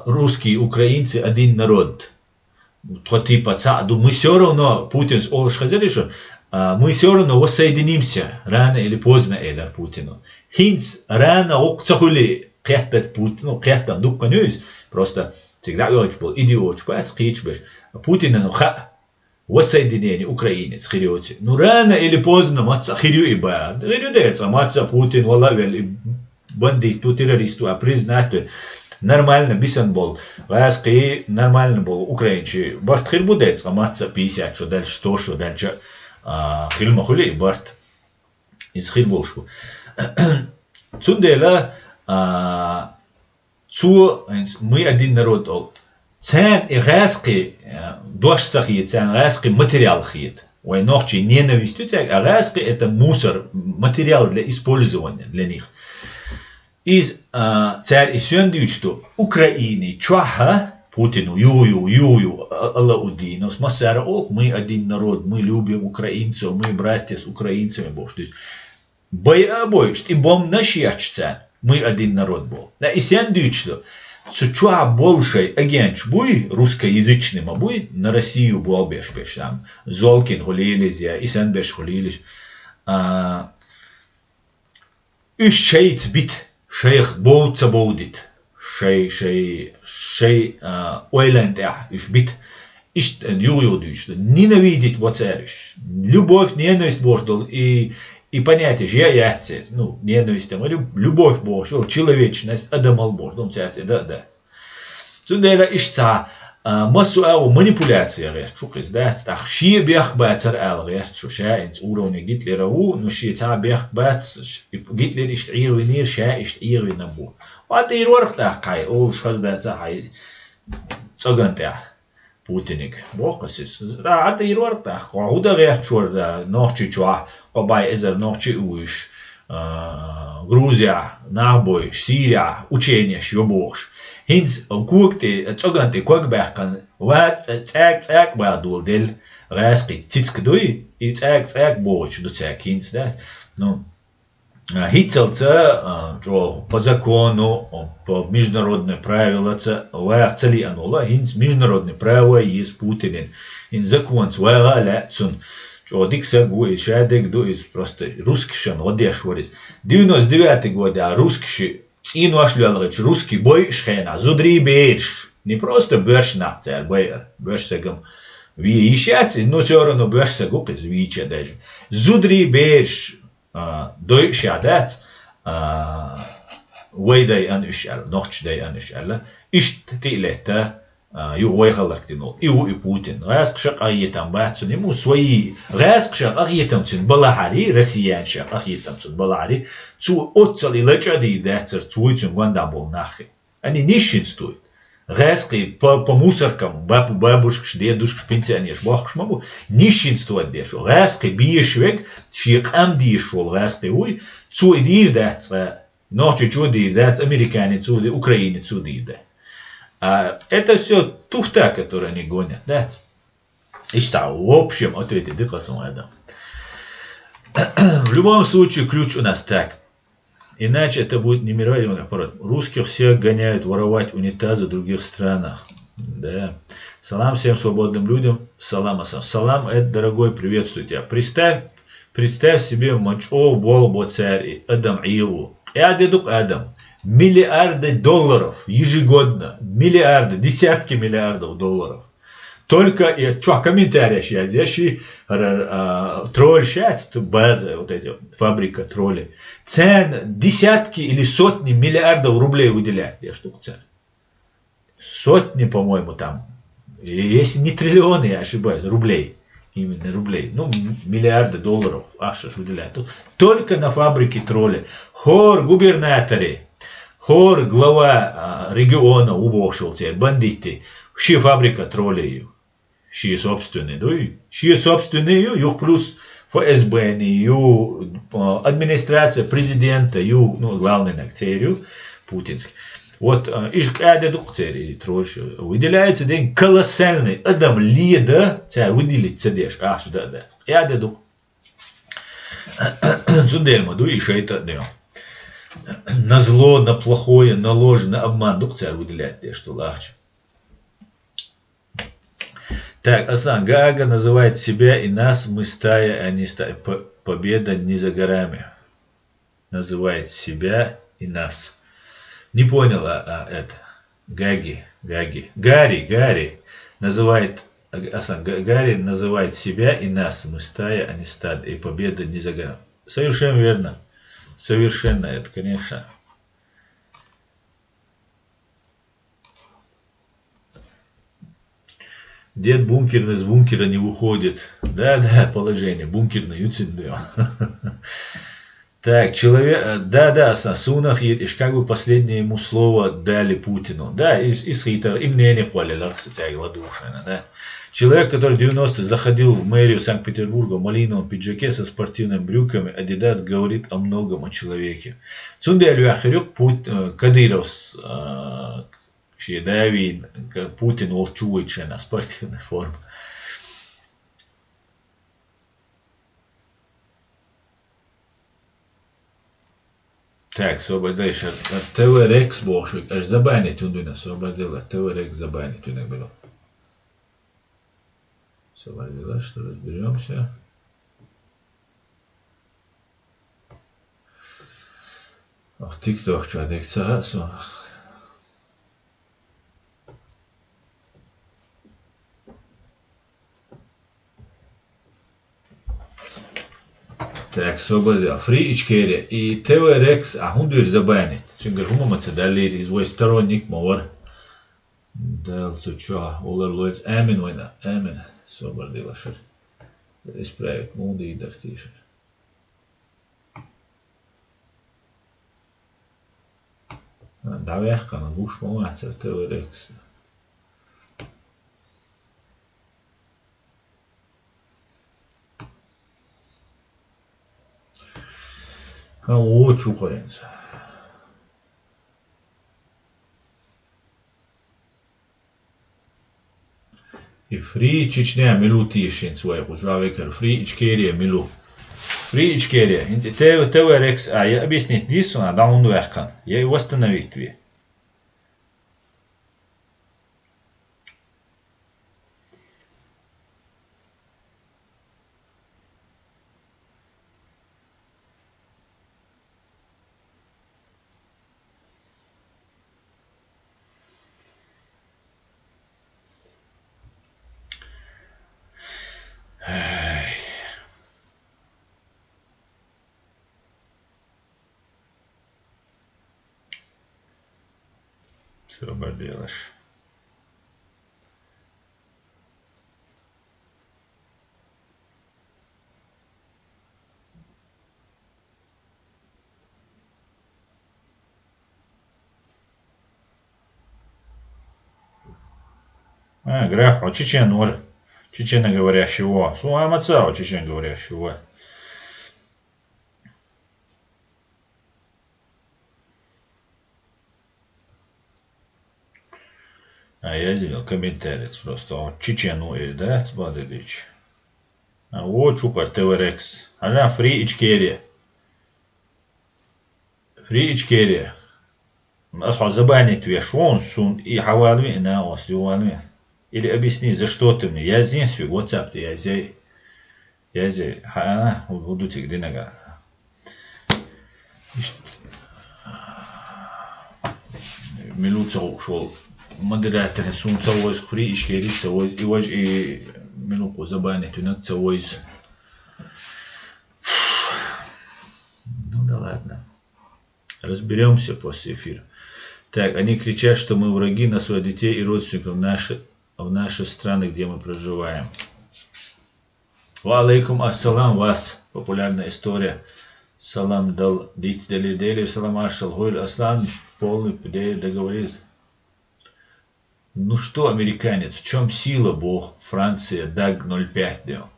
русские украинцы один народ. То типа цаду мы все равно Путин с олш хезери что мы все равно воссоединимся рано или поздно элер Путину. Хинц рано окцахули кехтет Путину кехтан дукканюис просто Всегда был идиот, скич беш. Путин, ну ха, воссоединение Украины, схириоти. Ну рано или поздно матца хирю и ба. Хирю деется, матца Путин, вала вел, бандиту, террористу, а признать нормально бисан был. Васки нормально был украинчи. Барт хир будется, матца 50, что дальше 100, что дальше хильма хули, барт из хир болшу. Цундела, мы один народ. Цен и гаски дождь сахит, цен гаски материал хит. Ой, ночи ненавистью, а гаски это мусор, материал для использования для них. Из царь и сюндю, что Украине чаха Путину Аллаудину с массара, мы один народ, мы любим украинцев, мы братья с украинцами, бог, то есть боишь, и бом нашьячца, мы один народ был. Да и сюндю, что чуа больше агент буй русскоязычным, а буй на Россию был беш там Золкин хулились, и сен беш хулились. Ищейц бит, шейх болца болдит, шей ойланд иш бит, иш юридуш, ненавидеть воцариш, любовь, ненависть бождал и понятие же я ну ненависть там любовь божья, человечность адамал бождал царстве да. Сюда ишца массу манипуляция рест, что из да, так ши бех бацар рест, что шаинц уровня Гитлера но ши ца бех бац Гитлер ist irwinir, sha ist irwinabу. Вот и рорх так кай, шхаз да ца хай цаганта Путиник, бокасис. Да, это и рорх так, уда рест чур да, ночи чуа, побай эзер ночи уиш, Грузия, набой, Сирия, учение, шьобош. Hins kukte цаганте квакбахкан ват цак бадул дел раски цицкдуй и цак боч до цак хинс да ну хицелца по закону по международным правилам вахцели анула хинс международные правила есть Путин ин закон сваля цун Чодикса гуи шадек дуис просто русский шан одеш ворис 99 год а русский Ину ашлялыч русский бой шхена зудри бейш не просто бешна царь бейер бешсегам ви ищать но все равно бешсегу из вича даже зудри бейш дой шадат вейдай анушал ночдай анушал ишт тилета юой халактинол и Путин раск шак аетам бацун ему свои раск шак аетам цин балахари россиян шак аетам цин балахари цу отцали лачади дацер цуйцун гандабол нахи они нищин стоят раски по мусоркам бабушек дедушек пенсионерш бахш маму нищин стоят дешу раски биешвек шик амдишвол раски уй цу идир дацер ночи чуди дац американец цуди украинец цуди дац это все туфта, которую они гонят, да? И что, в общем, ответить дыхасом это. В любом случае, ключ у нас так. Иначе это будет немировой аппарат. Русских всех гоняют воровать унитазы в других странах. Да. Салам всем свободным людям. Салам асам. Салам, это, дорогой, приветствую тебя. Представь себе мачо болбо царь Адам Иеву. Ядедук Адам. Миллиарды долларов ежегодно, миллиарды, десятки миллиардов долларов. Только, что, комментарий сейчас, здесь тролль сейчас, база, вот эти, фабрика троллей. Цен десятки или сотни миллиардов рублей выделяют, я штук цен. Сотни, по-моему, там, если не триллионы, я ошибаюсь, рублей. Именно рублей. Ну, миллиарды долларов, выделяют. Только на фабрике троллей. Хор губернаторы. Хор глава региона убошел те бандиты, ши фабрика троллей, ши собственные, да и ши собственные, юх плюс ФСБ, администрация президента, ну главный нактерю путинский. Вот иш каде докторы тролль выделяется день колоссальный, адам лида, царь выделить цедеш, аж да. Я деду. Зудельма, да и шейта днем. На зло, на плохое, на ложь, на обман. Ну, царь выделяет те, что легче. Так, Асан Гага называет себя и нас, мы стая, а не стая. Победа не за горами. Называет себя и нас. Не понял это. Гарри называет, Гарри называет себя и нас, мы стая, а не стадо, и победа не за горами. Совершенно верно. Совершенно, это, конечно. Дед бункерный из бункера не выходит. Да, положение. Бункерный юцидео. Так, человек, да, Сунах, и как бы последнее ему слово дали Путину. Да, из хитра, и мнение хвалили, кстати, гладушина, да. Человек, который в 90-е заходил в мэрию Санкт-Петербурга в малиновом пиджаке со спортивными брюками, Адидас говорит о многом о человеке. Цунделю Ахарюк Кадыров Давид Путин волчует на спортивной форме. Так, освободишь от ТВ Рекс бошик, аж забанить он дуна освободила, ТВ Рекс забанить он было. Освободила, что разберемся. Ах, ТикТок, что адекция, Так, освободила. Фри Ичкерия и ТВ Рекс, а хундур забанить. Çünkü humamacı derleri iz сторонник мовар. Дальше что? Олар Лойц. Эмин война. Эмин. Освободила шер. Исправить муды и дартишер. Давай хана буш помацер ТВ Рекс. O çukurens. И Фри Чечня милу тишин своих ужавекер. Фри Ичкерия милу. Фри Ичкерия. ТВ Рекс. А я объяснить дису, а да он вехкан. Я его остановить ви. Освободилась. Граф, а чечен ноль. Чечено говорящего. Суамацао чечен говорящего. А я видел комментарий просто. Вот чечену и да, смотрите. А вот чукар ТВ Рекс. А жан Фри Ичкерия. Фри Ичкерия. أصعد забанить вешон сун и хавалми на вас ювалми. Или объясни, за что ты мне. Я здесь свой WhatsApp ты я здесь. Она буду тебе где нога. Минута ушел. Модератор сун цавоз Фри Ичкерия цавоз и вож и минуту забанить унак цавоз. Ну да ладно. Разберемся после эфира. Так, они кричат, что мы враги на своих детей и родственников в наши страны, где мы проживаем. Ва алейкум ассалам, вас. Популярная история. Салам дал дить дали, салам ашал хуйль аслан. Полный договорился. Ну что, американец, в чем сила, бог? Франция, даг 05 делал.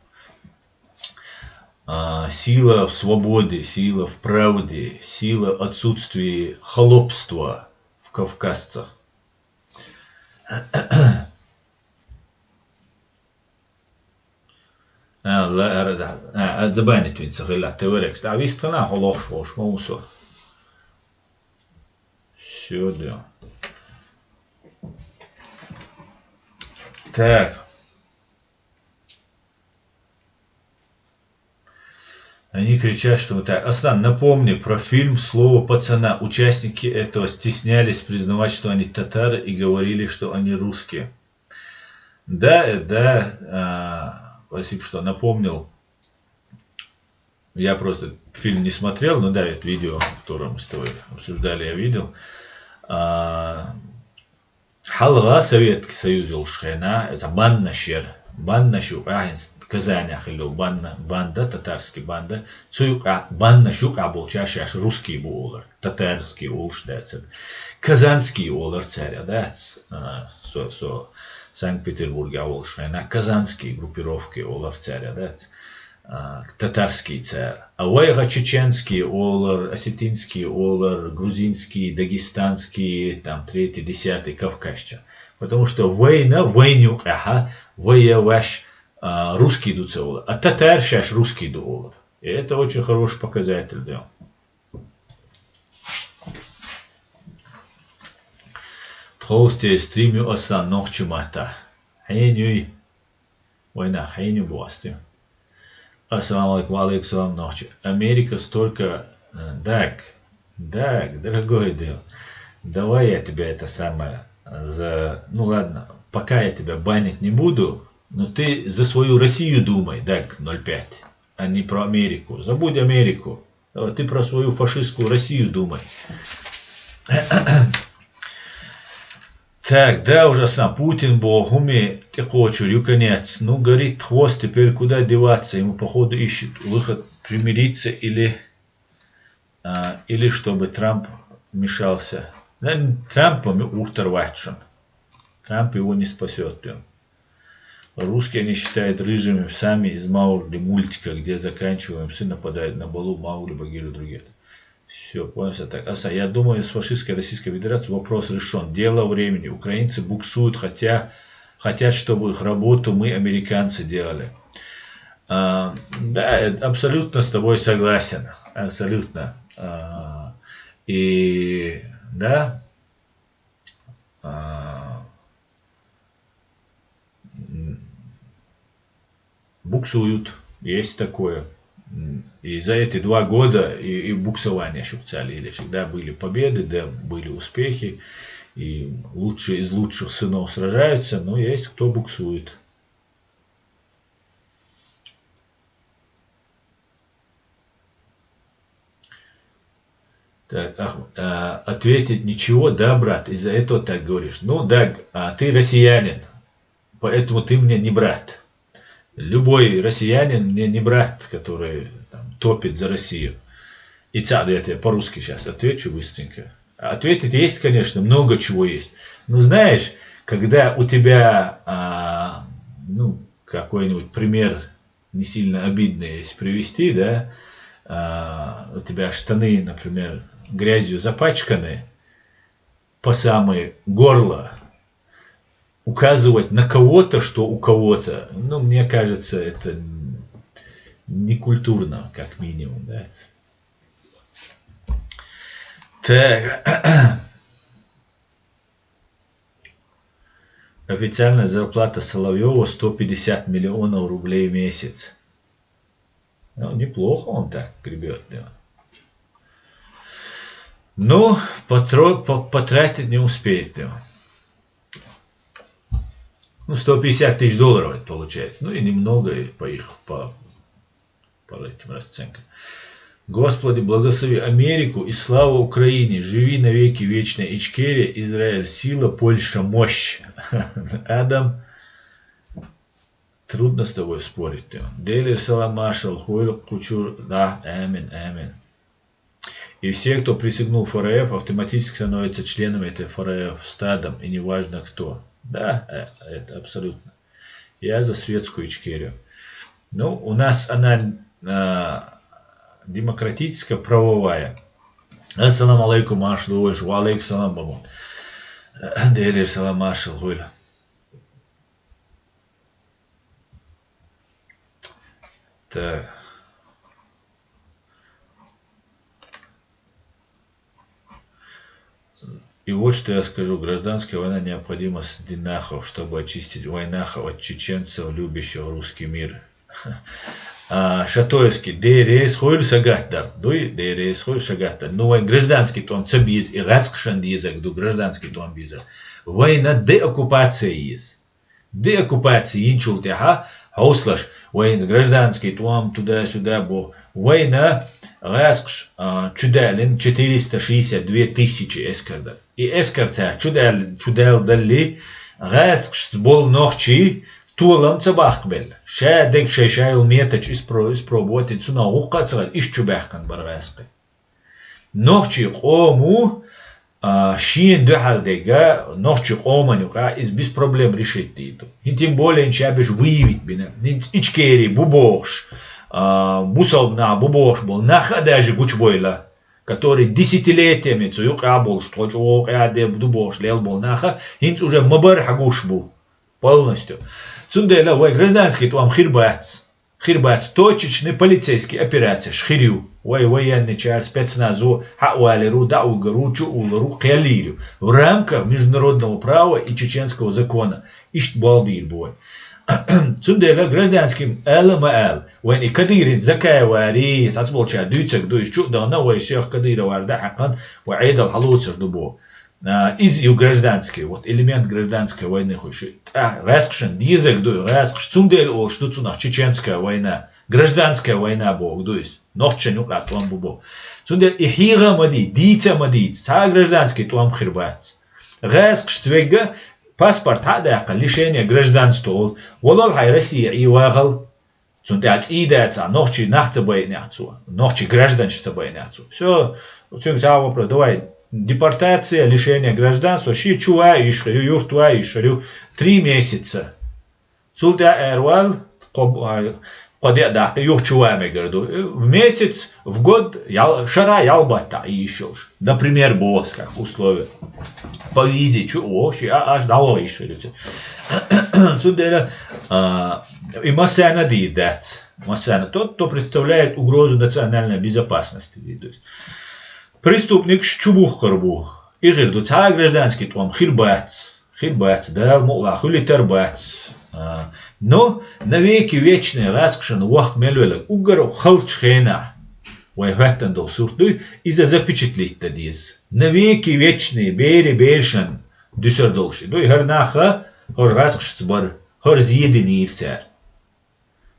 Сила в свободе, сила в правде, сила отсутствия холопства в кавказцах. Забанить винца хила теорекс. А вист хана холош вош моусо. Сюда. Так. Они кричат, что вот так. Аслан, напомни про фильм «Слово пацана». Участники этого стеснялись признавать, что они татары, и говорили, что они русские. Да, да, спасибо, что напомнил. Я просто фильм не смотрел, но да, это видео, которое мы с тобой обсуждали, я видел. Халва Советский Союз Улшхайна, это банна шер, банна шук, Казань ахилу, банда, татарский банда, цуюка, банна шук, был чаще аж русский булар, татарский улш, да, казанский улар царя, да, Санкт-Петербурге Улшхайна, казанские группировки улар царя, да, татарский царь, а вайга чеченский олар, осетинский олар, грузинский, дагестанский, там третий, десятый, кавказча. Потому что война, войнюк, воеваш русский дуцеолар, а татар сейчас русский дуолар. И это очень хороший показатель, да. Тхолсте стримю осан нохчумата. Хайнюй. Война, хайню власти. Ассаламу алейкум, алейкум ночи. Америка столько... Так, дорогой Дэл, давай я тебя это самое... Ну ладно, пока я тебя банить не буду, но ты за свою Россию думай, так, 0,5, а не про Америку. Забудь Америку. Ты про свою фашистскую Россию думай. Так, да, ужасно. Путин, Богуми, ты хочешь, конец. Ну, горит хвост, теперь куда деваться? Ему, походу, ищет выход примириться или чтобы Трамп вмешался. Да, Трампом урторвачен. Трамп его не спасет. Русские они считают рыжими сами из Маугли мультика, где заканчиваем, все нападают на Балу, Маугли, Багиру, другие. Все, понял, так. Я думаю, с фашистской Российской Федерацией вопрос решен. Дело времени. Украинцы буксуют, хотят, чтобы их работу мы, американцы, делали. Да, абсолютно с тобой согласен. Абсолютно. И да, буксуют. Есть такое. И за эти 2 года и буксования шукцали, да, были победы, да, были успехи, и лучшие из лучших сынов сражаются, но есть кто буксует. Так, ответить ничего, да, брат, из-за этого так говоришь. Ну, да, ты россиянин, поэтому ты мне не брат. Любой россиянин мне не брат, который там, топит за Россию. И цаду я тебе по-русски сейчас отвечу быстренько. Ответить есть, конечно, много чего есть. Но знаешь, когда у тебя, какой-нибудь пример не сильно обидный, если привести, да, у тебя штаны, например, грязью запачканы по самое горло, указывать на кого-то, что у кого-то, ну, мне кажется, это некультурно, как минимум, да. Так. Официальная зарплата Соловьева 150 миллионов рублей в месяц. Ну, неплохо он так гребет. Да. Ну, потратить не успеет. Да. Ну, 150 тысяч долларов это получается. Ну, и немного по этим расценкам. Господи, благослови Америку и слава Украине. Живи навеки вечно. Ичкерия, Израиль, сила, Польша, мощь. Адам, трудно с тобой спорить. Делир Саламашал, Хуйл Кучур, да, амин. И все, кто присягнул ФРФ, автоматически становятся членами этой ФРФ, стадом, и неважно кто. Да, это абсолютно. Я за светскую Ичкерию. Ну, у нас она демократическая, правовая. Ассаламу алейкум, машлуш, ва алейкум салам, бабун. Делир салам, машал, гуль. Так. И вот что я скажу. Гражданская война необходима среди нахов, чтобы очистить войнахов от чеченцев, любящих русский мир. Шатоевский дерес хуйль сагаттар, дуй дерес хуйль сагаттар. Ну, гражданский том цабиз и раскшан язык, ду гражданский том биза. Война деоккупация есть. Деоккупация инчултяха, хауслаш, война гражданский том туда-сюда бо. Война раскш чудалин 462 тысячи эскарда. И эскарца чудал дали раскш бол ночи. Tuolam sabahbel. Şadek şeşayıl miyataç isprobuati tsuna uqatsal işçubahkan barğasqi. Nohçi qomu şiin duhaldega nohçi qomanuqa iz bis problem решить deydu. Hintim более şabeş выявить bina. İçkeri bu boş. Бусовна бубош был наха даже гучбойла, который десятилетиями цуюка был, что чуока де бубош лел был наха, хинц уже мабар хагуш был полностью. Цундела вой гражданский туам хирбац точечный полицейский операция шхирю вой военный чар спецназу хауалеру даугару чуулару кялирю в рамках международного права и чеченского закона ишт балбир бой. Цундела гражданским ЛМЛ وين كدير زكاة واري تصبح شادوتك دويش شو ده نوع الشيخ كدير وارد حقا وعيد الحلوت سردبو из ю гражданский вот элемент гражданской войны хочет раскшен дизек до раскш цундель о что цунах чеченская война гражданская война бог то есть нохченю катом бубо цундель и хира мади дица мади са гражданский туам хирбац раскш свега паспорт хада лишение гражданства волол хай Россия и вагал цундель идеца нохчи нахцебайнацу нохчи гражданство байнацу все все вопрос давай депортация, лишение гражданства, ши чуа ишхарю, юр туа ишхарю, 3 месяца. Султа эрвал, кодя да, юр чуа мегарду. В месяц, в год, шара ялбата ишел. Например, босс, как условие. По визе, чуа, ши аж дало ишхарю. Султа и массана дидат. Массана, тот, кто представляет угрозу национальной безопасности. Преступник чубухкарбу. Игр до ца гражданский том хирбац, да, мула хулитарбац. Но навеки вечный раскшен вах мелвелек угару халчхена. Вай хваттан до суртуй иза запечатлить тадиз. Навеки вечный бери бершен дюсердолши. Дой харнаха хор раскшцбар, хор зъединир цар.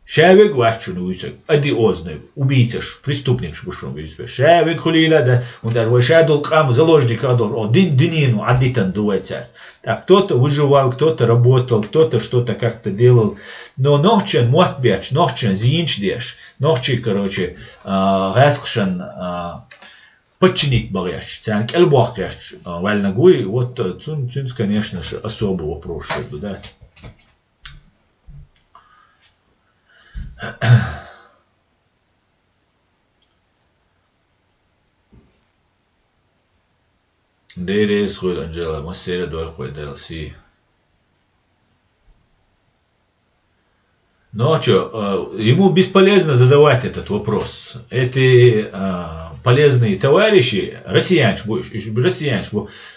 Шавек вачун уйцек, ади озный, убийцаш, преступник шбушом уйцек. Шавек хулила, да, он даже вышадул кам, заложник адор, один динину, адитан дует царств. Так, кто-то выживал, кто-то работал, кто-то что-то как-то делал. Но нохчен мотбяч, нохчен зинчдеш, нохчи, короче, раскшен, подчинить багяч, цянк элбахяч, вальнагуй, вот цунц, конечно же, особый вопрос, что дать. Дерес хуй Анджела, массера дуал хуй DLC. Ну а что, ему бесполезно задавать этот вопрос. Эти полезные товарищи, россиянш,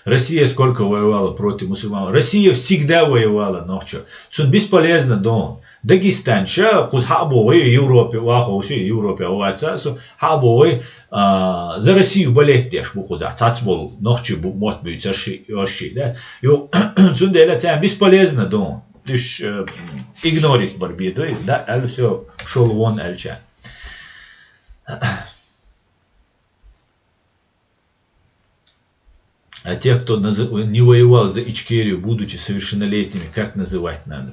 Россия сколько воевала против мусульман? Россия всегда воевала, но что? Цун бесполезно, да. Дагестан, хуз хабовой Европе, ваховши Европе, вацасу, хабовой за Россию болеть теж бухуза, цацбол, нохчи мот бьются оши, да. Ю цун деля цям бесполезно, да. Лишь игнорить борьбе, да, аль все шел вон альча. А тех, кто не воевал за Ичкерию, будучи совершеннолетними, как называть надо?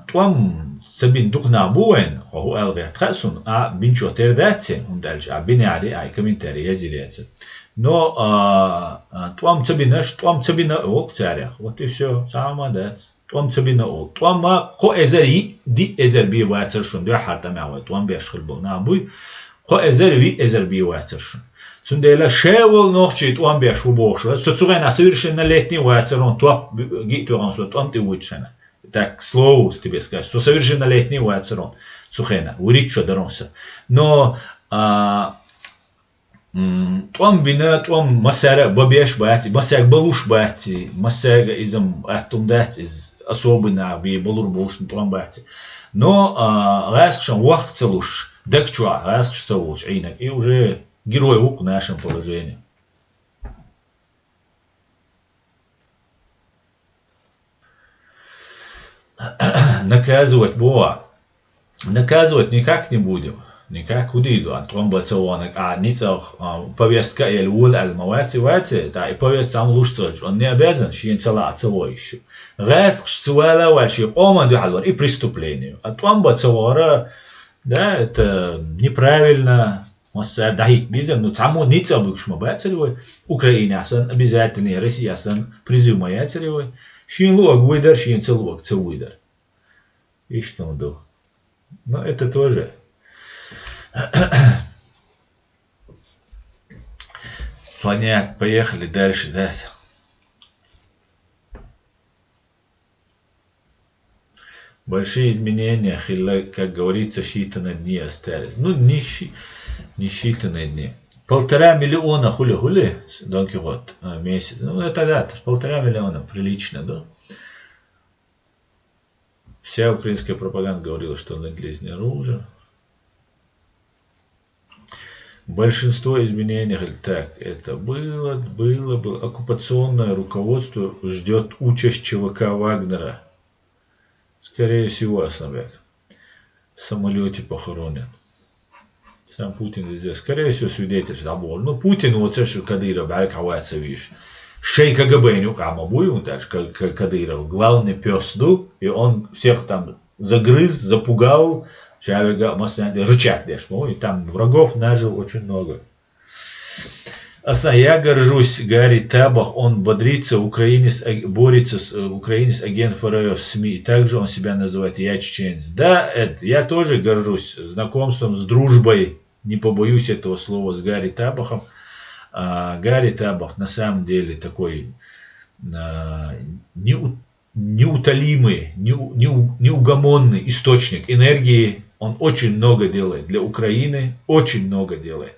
Туам сабин духна буэн, хо алгат хасун, а бинчо тердатсе, он дальше, а бинари, ай комментарий язилец. Но туам цабина ол царях, вот и все, самодец. Туам цабина ол. Туама хо эзери ди эзерби вацершун, да харта мява, туам бешхил был на буй, хо эзерви эзерби вацершун. Сундела шевел нохчит туам беш убошла, соцугена совершеннолетний вацерон, туап гитуран, туам ты вычена. Так слово тебе скажу, что совершеннолетний вацерон, сухена, уричо даронса. Но туам бина, туам масяра бабеш бати, масяг балуш бати, масяга изам атум дати, из особенно би балур болшн туам бати. Но раскшен вах целуш, декчуа, раскш целуш, и уже герой ук в нашем положении. Наказывать Бога. Наказывать никак не будем. Никак удиду. Антон бацаванок, ницах повестка или ул аль-мавати вати, да и повестка сам лучше. Он не обязан шиин цала отцовой еще. Реск шцуэла вальши команду халвар и преступлению. Антон бацавара, да, это неправильно. Масса дахит bizden, но само ница букшма бацаревой. Украина асан обязательно, Россия асан призыв маяцаревой. Шиин луак выдар, шиин целуак целуидар. И что он дал? Но это тоже. Понятно, поехали дальше, да. Большие изменения, как говорится, считанные дни остались. Ну, не считанные дни. 1,5 миллиона хули-хули, Дон Кихот, месяц. Ну, это да, 1,5 миллиона, прилично, да. Вся украинская пропаганда говорила, что он английский оружие. Большинство изменений, так, это было. Оккупационное руководство ждет участь ЧВК Вагнера. Скорее всего, Основек. В самолете похоронен. Сам Путин здесь, скорее всего, свидетель забыл. Ну, Путин, вот это, что Кадыров, бараковаться, видишь. Шей КГБ, ну, камабую, так, Кадыров, главный пес, и он всех там загрыз, запугал. Человека, рычать лишь, и там врагов нажил очень много. Я горжусь Гарри Табах, он бодрится, борется с украинец, агент ФРФ в СМИ, и также он себя называет «я чеченец». Да, я тоже горжусь знакомством, с дружбой, не побоюсь этого слова, с Гарри Табахом. Гарри Табах на самом деле такой неутолимый, неугомонный источник энергии. Он очень много делает для Украины, очень много делает.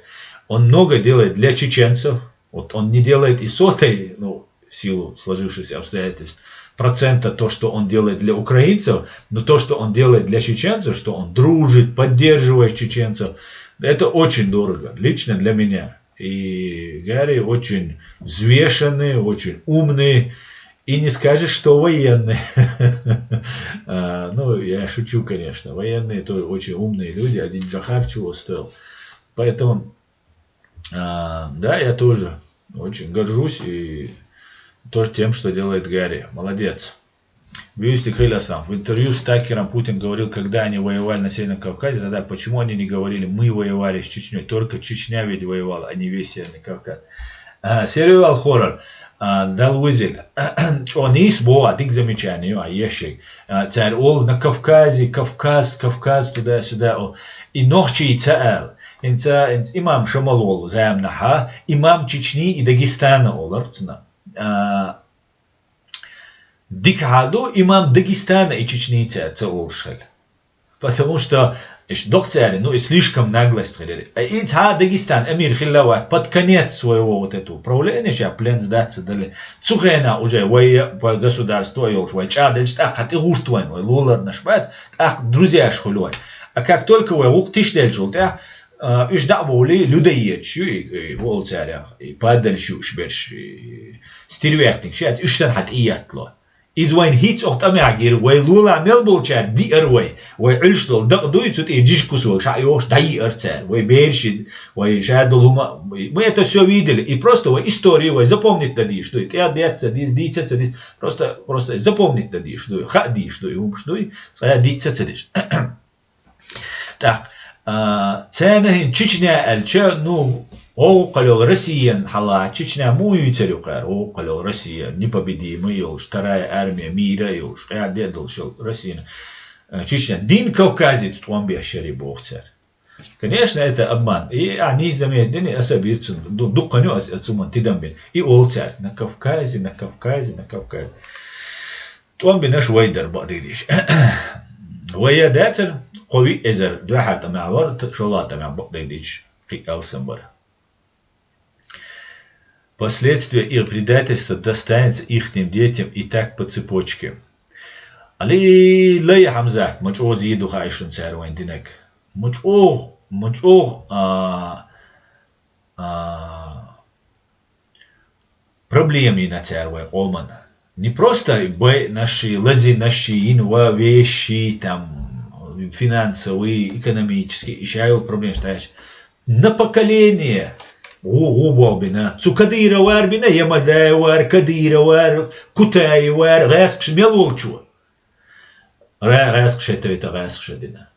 Он много делает для чеченцев. Вот он не делает и сотой, ну, в силу сложившихся обстоятельств, процента то, что он делает для украинцев, но то, что он делает для чеченцев, что он дружит, поддерживает чеченцев, это очень дорого, лично для меня. И Гарри очень взвешенный, очень умный. И не скажешь, что военные. Ну, я шучу, конечно. Военные тоже очень умные люди. Один Джахар чего стоил. Поэтому, да, я тоже очень горжусь и тоже тем, что делает Гарри. Молодец. Бьюсь сам. В интервью с Такером Путин говорил, когда они воевали на Северном Кавказе, тогда почему они не говорили, мы воевали с Чечней. Только Чечня ведь воевала, а не весь Северный Кавказ. Сериал хоррор. Дал Уизель. Он из Боа, дик замечание, ешек. Царь Ол на Кавказе, Кавказ, туда-сюда. И ночи царь. Имам Шамалол, заемнаха, имам Чечни и Дагестана оларцна. Дик хаду имам Дагестана и Чечни царь олшель. Потому что докторы, ну и слишком нагло стреляли. И Дагестан, Эмир Хиллават, под конец своего вот этого управления, сейчас плен сдаться дали. Цухена уже по государству, чадельч, хаты гуштвайн, лолар нашбац, друзья шхулюй. А как только ух тиштельчул, иш дабули людоедчу, и волцаря, и падальчу, шберш, стервятник, сейчас иштан хат иятло. Извайн хитс охт амягир, вай лула мелболчар ди эрвай, вай ильштол дакдуй цут и дишкусу, шайош дай эрцер, вай бершид, вай шадолума. Мы это все видели, и просто вай историю вай запомнить надо, что это я деться, диться, просто запомнить надо, что хади, что я диться. Так, цены Чечня, Эльча, ну, около Россия, хала, Чечня, мою царюкар, около Россия, непобедимый, вторая армия мира, я дедал, что Россия, Чечня, дин кавказец, твам бешери бог царь. Конечно, это обман. И они заметили, особенно, духаню отсуман тидамбин. И ол царь на Кавказе. Твам би наш вайдер бадидиш. Ваядатер, قوي إزر دو حالة معور شغلات مع بقديش في Элсенбор. Последствия их предательства достанется ихним детям и так по цепочке. علي لا حمزات مجو زيدو خايشون سعر وين دينك مجو проблемы на церкви Оман. Не просто наши лази, наши вещи, там, финансовые, экономические, еще проблемы, что на поколение. Бина. Цукадира вар бина, ямадай вар, кадира вар, кутай вар, рэскш, мелолчу. Рэскш это рэскш дина.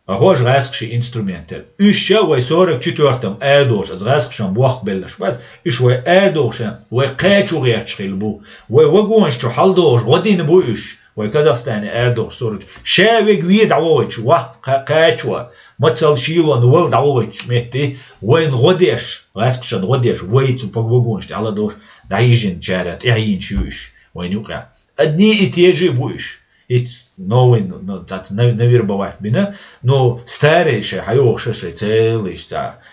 Агож рэскши инструментер. Еще в 44-м эрдош, az рэскшам буах белла шпац, иш в эрдошам, в кэчу рэчхил бу, в вагоншчу халдош, годин бу иш, в Казахстане эрдош сорыч. Шевик вид авоч, вах кэчуа, мацал шилон вол давоч, мети, войн годеш, рэскшан годеш, войцу по вагонште, аладош, даижин чарят, яин чуиш, войнюка. Одни и те же будешь. It's новый, ну, так, навербовать бина, но старейший, хайохший, целый,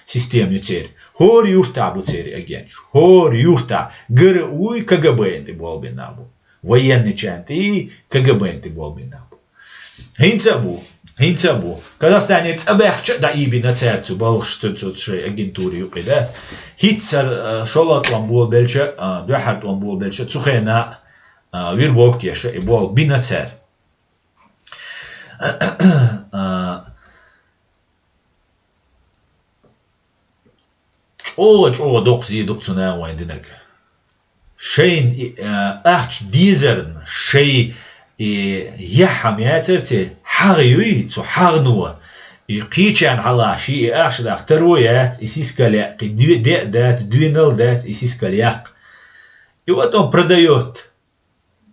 систему цель. Хор юшта бу цель агент, хор юшта, гр уй КГБ ты был бинабу, военный чант и КГБ ты был бинабу. Хинцабу, Казахстане цабехча да и бина церцу, был что агентуре юпидас. Хитцер шолот вам был бельча, дуахат вам был бельча, цухена вирбок яша и был бина цер. Чого док з'їдок цю не вайндинек. Шейн ахч дізерн, шей яхам яцерти حغيوي تو حغنوا يقيشان على شيء أخشى أخترويات إسيسكاليا قدوي دات دوينل دات إسيسكالياق и он продает,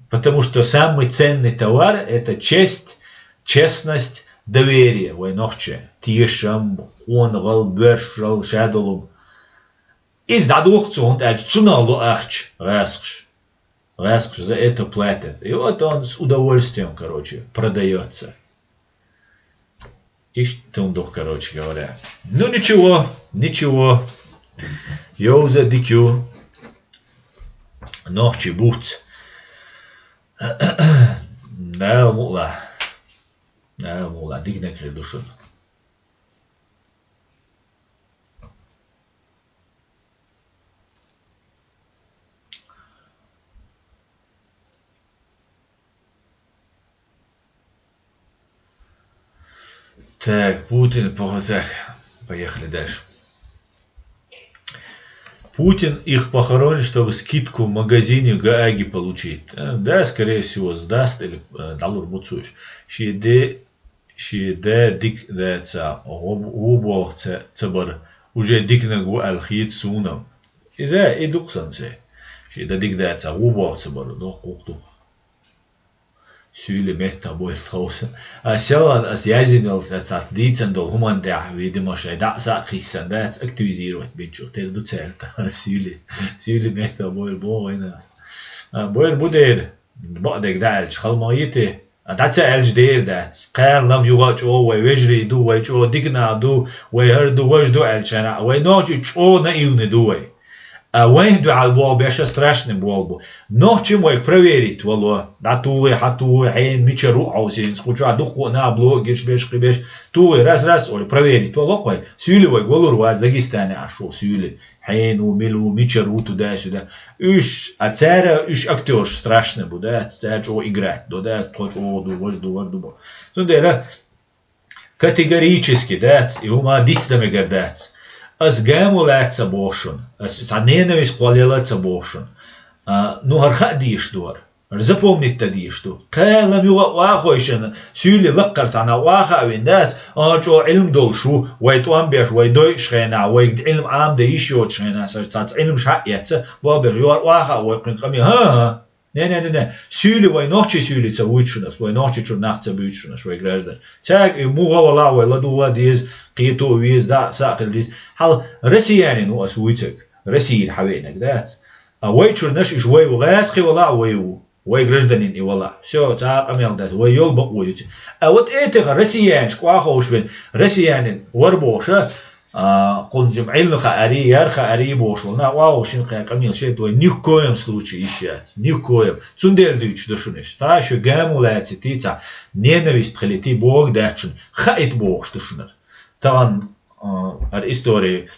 потому что самый ценный товар это честь, честность, доверие. Войнохче, тишам, он волбершал шадолум. Из дадухцу он так цуналу ахч, раскш за это платит. И вот он с удовольствием, короче, продается. И что он дух, короче говоря. Ну ничего. Йоуза дикю. Ночи будь. Да, мула, дик не кредушун. Так, Путин, так, поехали дальше. Путин их похоронит, чтобы скидку в магазине в Гааге получить. Да, скорее всего, сдаст или доллар буцуешь. Шиде дик деца, обо цабар, уже дик нагу алхит сунам. И да, и дуксансе. Шиде дик деца, обо цабар, но кукту. Сюли мета бой слоуса. А села as язинел dat дицендол хумандах видимо шей да са хиссан да активизировать бенчо тер до церта сюли мета бой нас. Бой будет بعدك دالش خلمايته دات الج دير دات قال لم يواج او ويجري دو ويجو ديكنا دو ويهردو وجدو الشنا وينوجي او наивный дуй. وين دو على البواب يا страшный болбу. Но чем их проверить, вало? Да туе, хатуе, хейн, мичеру, аусин, скуча, духу на блогиш, беш, туе, раз, оли проверить, вало, кой, сюлевой, голурва, Дагестане, ашу, сюли, хейну, милу, мичеру, туда-сюда. А царя, актерш страшный будет, царь чего играть, да, тот, ду. Сундера, категорически, да, и ума дитдами гордать. As gamulaat abortion, as tanenus qualilat abortion, nu harkhadиш door. Запомнить тади что. Кэлам юга вахойшен, сюли лаккар сана ваха виндат, чо илм долшу, вайт уамбеш, вай дой шхена, вай илм ам да еще шхена, сац илм шаятся, вабеш юар ваха, вай кынками, ха. Не. Сюли вай ночи сюли ца вучунас, вай ночи чур нахца вучунас, вай граждан. Цяг и мугавала вай ладува диз, قيتو ويز دا ساقل ديز. حال رسياني نو أسويتك رسيل حوينك دات. ويتشور نش إش وي وغاسخي ولا ويو. وي гражданин и вала. Все, так амел дат. Вой ёлба уйти. А вот этих россиян, шквахош вен, россиянин, варбоша, Кундим ильнуха ари, ярха ари бошел. На вау, шинка камил, шей твой ни в коем случае ищать. Ни в коем. Цундердуч душунеш. Та еще гамулается тица. Ненависть халити Бог дачун. Хаит Бог штушунер. Таван истории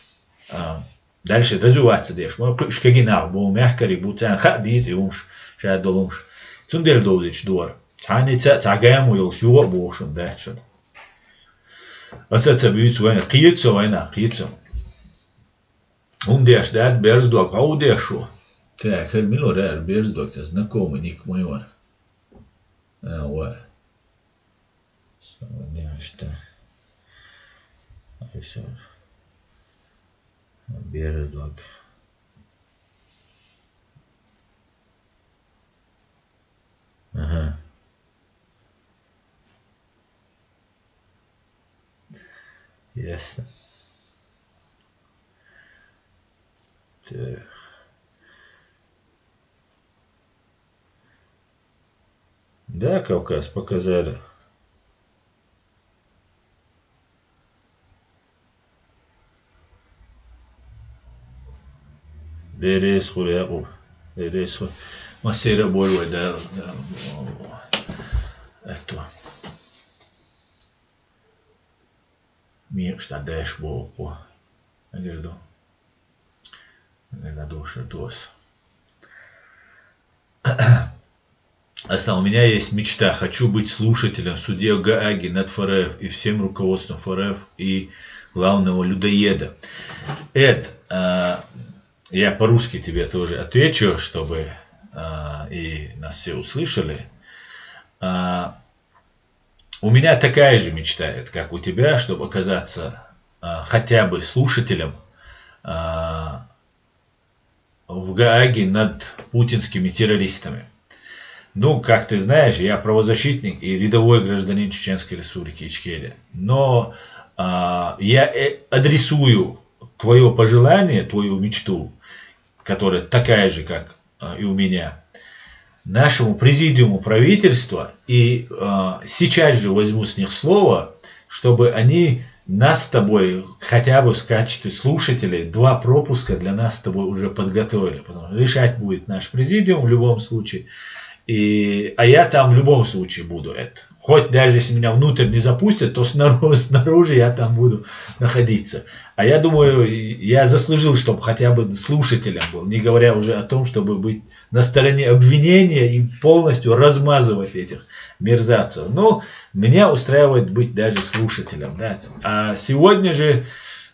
дальше развиваться деш. Мы шкагинал, бо мягкари, буцан хадиз и умш, шадолумш. Цундердуч двор. Таница, цагамуил, шуа бошен дачун. Asat büyük oyna, kıyıtsa oyna, kıyıtsa. Deş dert berzdoğ, au deşo. Tak, her milor er berzdoğ, знакомый ник мой var. Вот. Что? Все. Berzdoğ. Ага. Ясно. Так. Да, Кавказ показали. Дерес хуляку. Дерес ху. Масера больше, да. Это. Микс на дэшбоку. Агерду. Агердуша дос. У меня есть мечта. Хочу быть слушателем в суде в Гааге над ФРФ и всем руководством ФРФ и главного людоеда. Эд, я по-русски тебе тоже отвечу, чтобы и нас все услышали. У меня такая же мечта, как у тебя, чтобы оказаться хотя бы слушателем в Гааге над путинскими террористами. Ну, как ты знаешь, я правозащитник и рядовой гражданин Чеченской Республики Ичкерия. Но я адресую твое пожелание, твою мечту, которая такая же, как и у меня, нашему президиуму правительства, и сейчас же возьму с них слово, чтобы они нас с тобой хотя бы в качестве слушателей 2 пропуска для нас с тобой уже подготовили. Потому что решать будет наш президиум в любом случае. А я там в любом случае буду. Это. Хоть даже если меня внутрь не запустят, то снаружи я там буду находиться. А я думаю, я заслужил, чтобы хотя бы слушателем был. Не говоря уже о том, чтобы быть на стороне обвинения и полностью размазывать этих мерзавцев. Но меня устраивает быть даже слушателем. Да? А сегодня же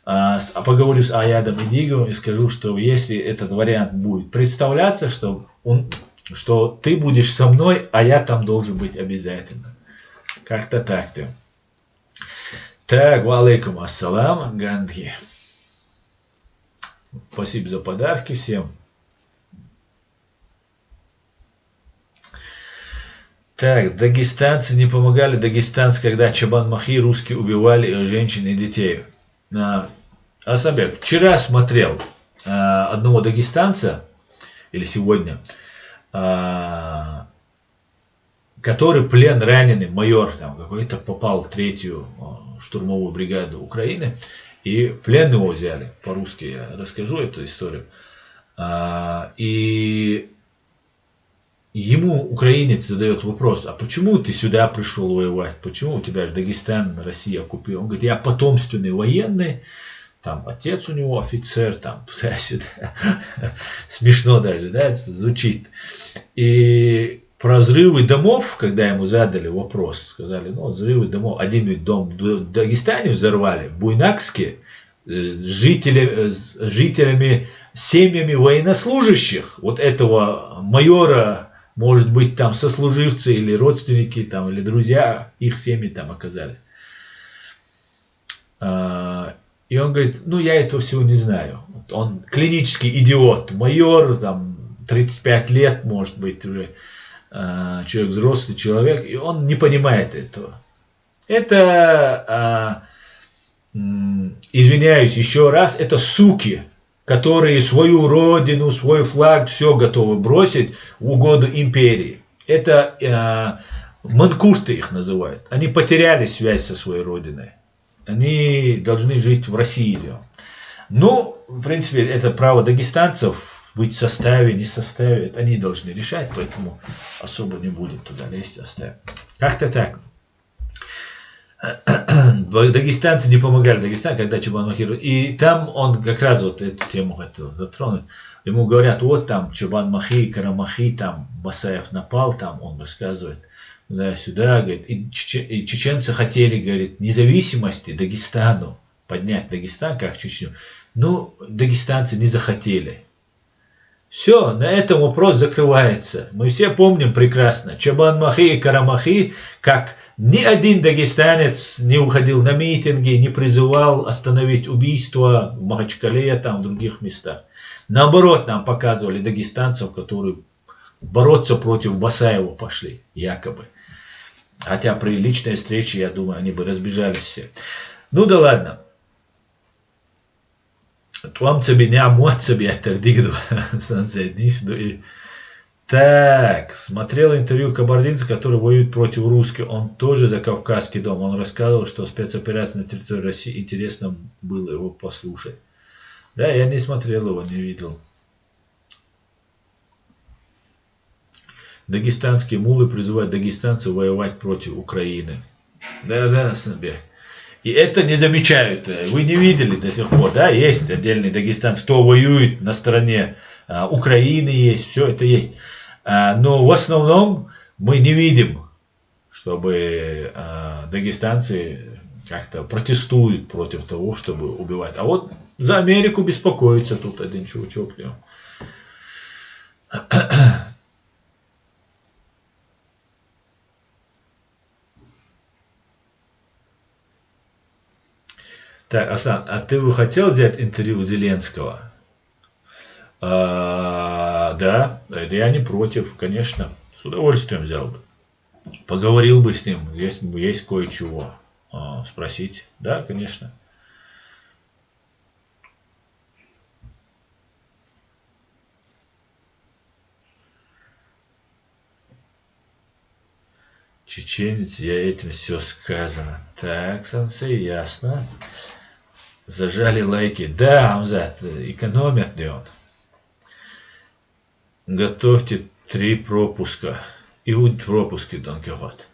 поговорю с Аядом Идиговым и скажу, что если этот вариант будет представляться, что ты будешь со мной, а я там должен быть обязательно. Как-то так-то. Так, валейкум ассалам, Ганги. Спасибо за подарки всем. Так, дагестанцы не помогали дагестанцы, когда Чабан-Махи русские убивали женщин и детей. Асабек, вчера смотрел одного дагестанца, или сегодня, который плен раненый, майор там какой-то, попал в 3-ю штурмовую бригаду Украины, и плен его взяли. По-русски я расскажу эту историю. И ему украинец задает вопрос: а почему ты сюда пришел воевать? Почему у тебя же Дагестан, Россия оккупирована? Он говорит: я потомственный военный, там отец у него офицер, там туда-сюда. Смешно даже, да, звучит. И про взрывы домов, когда ему задали вопрос, сказали: ну, взрывы домов, один дом в Дагестане взорвали, в Буйнакске, жителями, семьями военнослужащих, вот этого майора, может быть, там сослуживцы или родственники, там, или друзья, их семьи там оказались. И он говорит: ну, я этого всего не знаю. Он клинический идиот, майор, там, 35 лет, может быть, уже человек, взрослый человек, и он не понимает этого. Это, извиняюсь еще раз, это суки, которые свою родину, свой флаг, все готовы бросить в угоду империи. Это манкурты их называют. Они потеряли связь со своей родиной. они должны жить в России. Ну, в принципе, это право дагестанцев быть в составе, не в составе, это они должны решать, поэтому особо не будем туда лезть, оставим. Как-то так. Дагестанцы не помогали Дагестану, когда Чобан Махи. И там он как раз вот эту тему хотел затронуть. Ему говорят, вот там Чобан Махи, Карамахи, там Басаев напал, там он рассказывает. Туда-сюда, говорит. И чеченцы хотели, говорит, независимости Дагестану, поднять Дагестан как Чечню. Но дагестанцы не захотели. Все, на этом вопрос закрывается. Мы все помним прекрасно. Чобан Махи и Карамахи, как ни один дагестанец не уходил на митинги, не призывал остановить убийства в Махачкале, там в других местах. Наоборот, нам показывали дагестанцев, которые бороться против Басаева пошли, якобы. Хотя при личной встрече, я думаю, они бы разбежались все. Ну да ладно. Туам тебе не амуат себе тердигду сансайднисду и... Так, смотрел интервью кабардинца, который воюет против русских. Он тоже за Кавказский дом. Он рассказывал, что спецоперация на территории России. Интересно было его послушать. Да, я не смотрел его, не видел. Дагестанские мулы призывают дагестанцев воевать против Украины. Да, Санбек. И это не замечают. Вы не видели до сих пор, да? Есть отдельные дагестанцы, кто воюет на стороне Украины, есть, все это есть. Но в основном мы не видим, чтобы дагестанцы как-то протестуют против того, чтобы убивать. А вот за Америку беспокоится тут один чувачок. Так, Асан, а ты бы хотел взять интервью Зеленского? Да, я не против, конечно. С удовольствием взял бы. Поговорил бы с ним, есть кое-чего спросить. Да, конечно. Чеченец, я этим все сказано. Так, Сансей, ясно. Зажали лайки. Да, Амзат, экономят ли он? Готовьте 3 пропуска. И будут пропуски, Дон Кихот.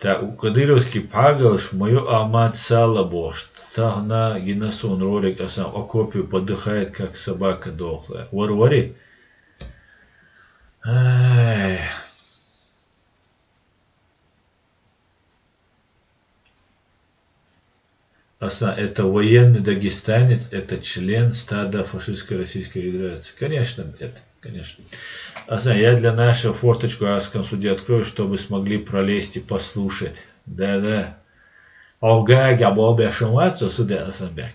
Так, у Кадыровский пагалш мою Ахмад Салабош. Тагна гинасун ролик, а сам окопию подыхает, как собака дохлая. Варвари. Это военный дагестанец, это член стада фашистской Российской Федерации. Конечно, это, конечно. Я для нашего форточку в Арском суде открою, чтобы смогли пролезть и послушать. Да. Огага бобя шумацу сюда Асанбек.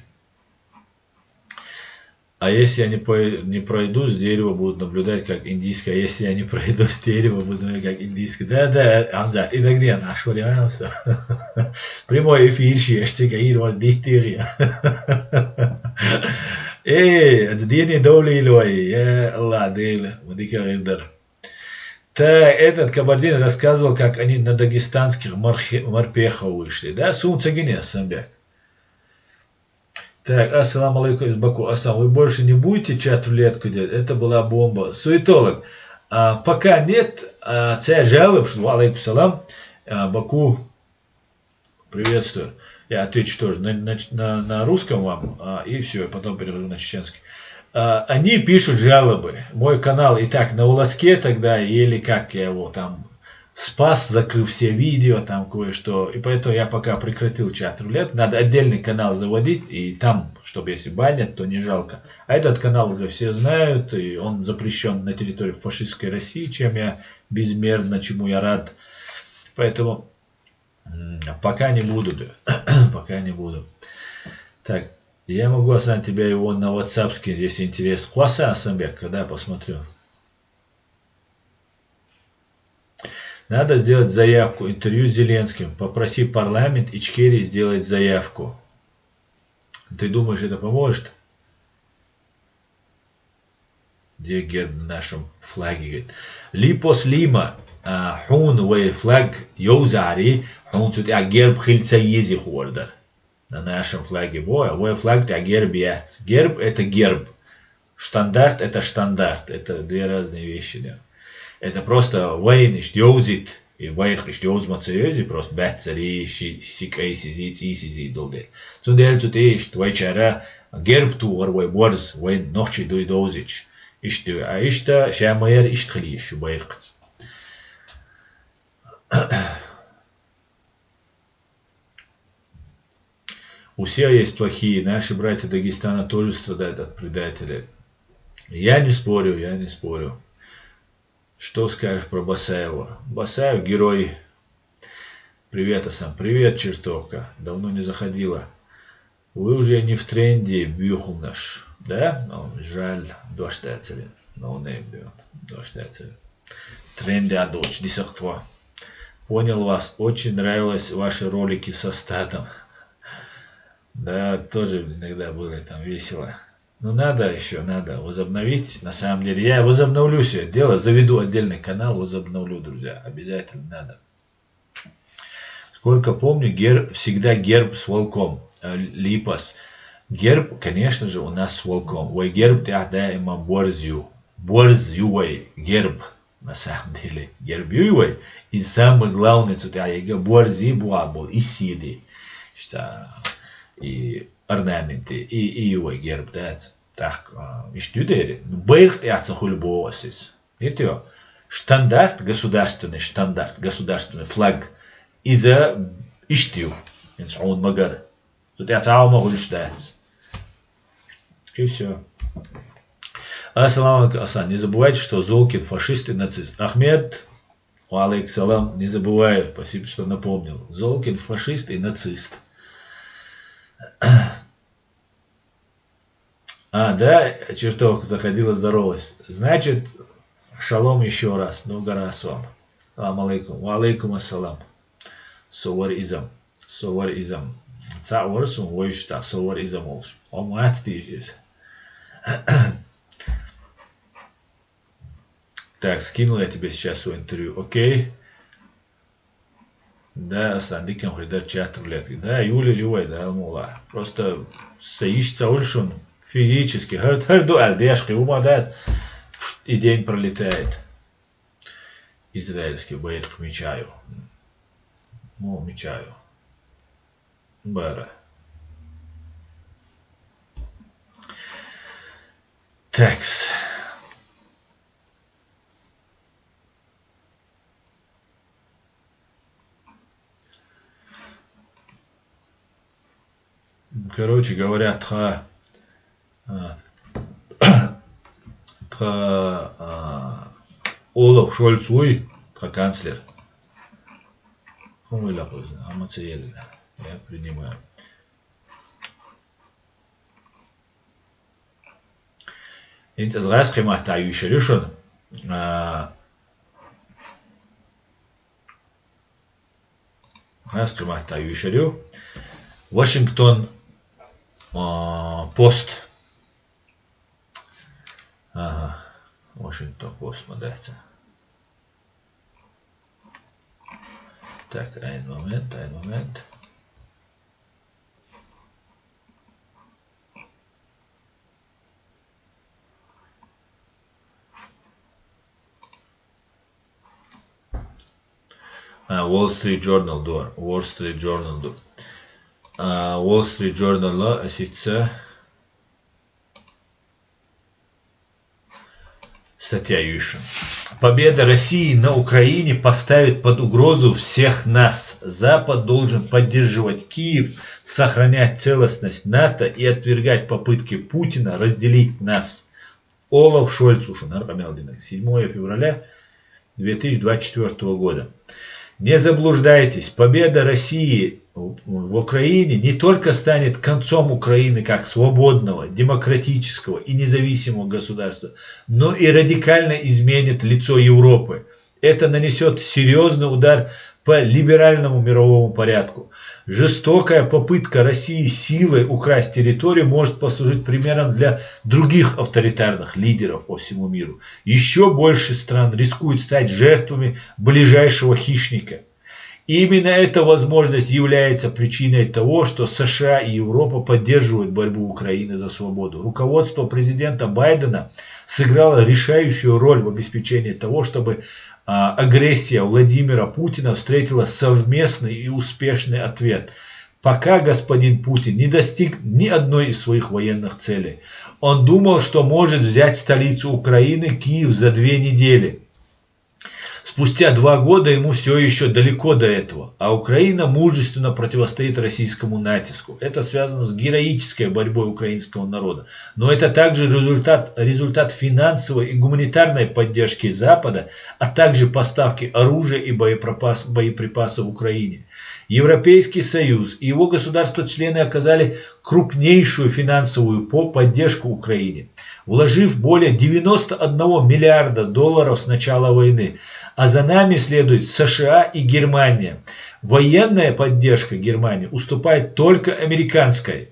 А если я не пройду, с дерева будут наблюдать, как индийское. А если я не пройду, с дерева буду наблюдать, как индийское. Да, Амзат, и где наш вариант? Прямой эфир, шештика, и вот дихтирия. Дини доли илой, Аллах, дейли, мадика гайдар. Так, этот кабардин рассказывал, как они на дагестанских морпехов вышли. Да, Сунцагине, Самбек. Так, ассаламу алейкум из Баку. Вы больше не будете чат-рулетку делать? Это была бомба. Суетолог. Пока нет, це жалоб, что алейкум салам. Баку, приветствую. Я отвечу тоже на русском вам, и все, потом перехожу на чеченский. Они пишут жалобы. Мой канал и так на волоске тогда, еле как я его там спас, закрыв все видео, там кое-что. И поэтому я пока прекратил чат-рулет. Надо отдельный канал заводить, и там, чтобы если банят, то не жалко. А этот канал уже все знают, и он запрещен на территории фашистской России, чем я безмерно, чему я рад. Поэтому пока не буду, пока не буду. Так, я могу оставить тебя его на WhatsApp скинуть, если интерес. Класса Асамбек, когда я посмотрю. Надо сделать заявку, интервью с Зеленским. Попроси парламент Ичкерии сделать заявку. Ты думаешь, это поможет? Где герб на нашем флаге? Липос Лима. حون وي فلاج يوزعري حون تut جرب خلصة يزي خوردر на нашем флаге боя وي флаг тя герб яц герб это герб штандарт это штандарт это две разные вещи да. Это просто вейн ist jozit и вейх ist jozmacēzi просто бецери сик эйсизит исизит долде цундел цут ist вейчара герб тур вей борз вейн нохчи дуй дозич ist а ist шамайер ist хлиш вейх. У всех есть плохие, наши братья Дагестана тоже страдают от предателей. Я не спорю. Что скажешь про Басаева? Басаев герой. Привет, Асан. Привет, чертовка. Давно не заходила. Вы уже не в тренде, бюхум наш. Да? Ну, жаль, дождь цели. Но не бьет. Дождь цели. Тренде дочь, десятого. Понял вас. Очень нравились ваши ролики со статом. Да, тоже иногда было там весело. Но надо возобновить. На самом деле, я возобновлю все это дело, заведу отдельный канал, возобновлю, друзья. Обязательно надо. Сколько помню, всегда герб с волком. Липас. Герб, конечно же, у нас с волком. Ой, герб да има борзью. Борзюй. Герб. На самом деле. Гербюй. И самый главный, что борзи буабол. И сиди. Что... И орнаменты, и его герб, да, так, и что дери, ну, бейх тяца хульбоосис, видите, государственный флаг, из-за иштю, он магар, тут я цау могу ждать, и все. Ассаламу алейкум, Асан, не забывайте, что Золкин фашист и нацист. Ахмед, алейкум салам, не забывай, спасибо, что напомнил, Золкин фашист и нацист. Да, чертовка заходила здоровость. Значит, шалом еще раз, много раз вам. Салам алейкум. Ва алейкум ассалам. Совар изам. Ца орсум войш ца совар изам олш. Омац тижес. Так, скинул я тебе сейчас свое интервью, окей? Да, сандикам хридар чатр лет. Да, Юля Лювай, да, мула. Просто соишься ульшун физически. Херду альдешки, умадает. И день пролетает. Израильский боец мечаю. Ну, мечаю. Бара. Текс. Короче говоря, Олаф Шольц уй, канцлер. Я принимаю. Инц азрас хемахта юшерюшон. Раз хемахта юшерю. Вашингтон пост. Ага. Вашингтон пост, смотрите. Так, один момент. Wall Street Journal door. Wall Street Journal ситца статья Юшин. Победа России на Украине поставит под угрозу всех нас. Запад должен поддерживать Киев, сохранять целостность НАТО и отвергать попытки Путина разделить нас. Олаф Шольц, 7 февраля 2024 года. Не заблуждайтесь, победа России в Украине не только станет концом Украины как свободного, демократического и независимого государства, но и радикально изменит лицо Европы. Это нанесет серьезный удар по либеральному мировому порядку. Жестокая попытка России силой украсть территорию может послужить примером для других авторитарных лидеров по всему миру. Еще больше стран рискуют стать жертвами ближайшего хищника. Именно эта возможность является причиной того, что США и Европа поддерживают борьбу Украины за свободу. Руководство президента Байдена сыграло решающую роль в обеспечении того, чтобы агрессия Владимира Путина встретила совместный и успешный ответ. Пока господин Путин не достиг ни одной из своих военных целей. Он думал, что может взять столицу Украины, Киев, за 2 недели. Спустя 2 года ему все еще далеко до этого, а Украина мужественно противостоит российскому натиску. Это связано с героической борьбой украинского народа. Но это также результат финансовой и гуманитарной поддержки Запада, а также поставки оружия и боеприпасов в Украине. Европейский Союз и его государства-члены оказали крупнейшую финансовую поддержку Украине, вложив более 91 миллиарда долларов с начала войны. А за нами следуют США и Германия. Военная поддержка Германии уступает только американской.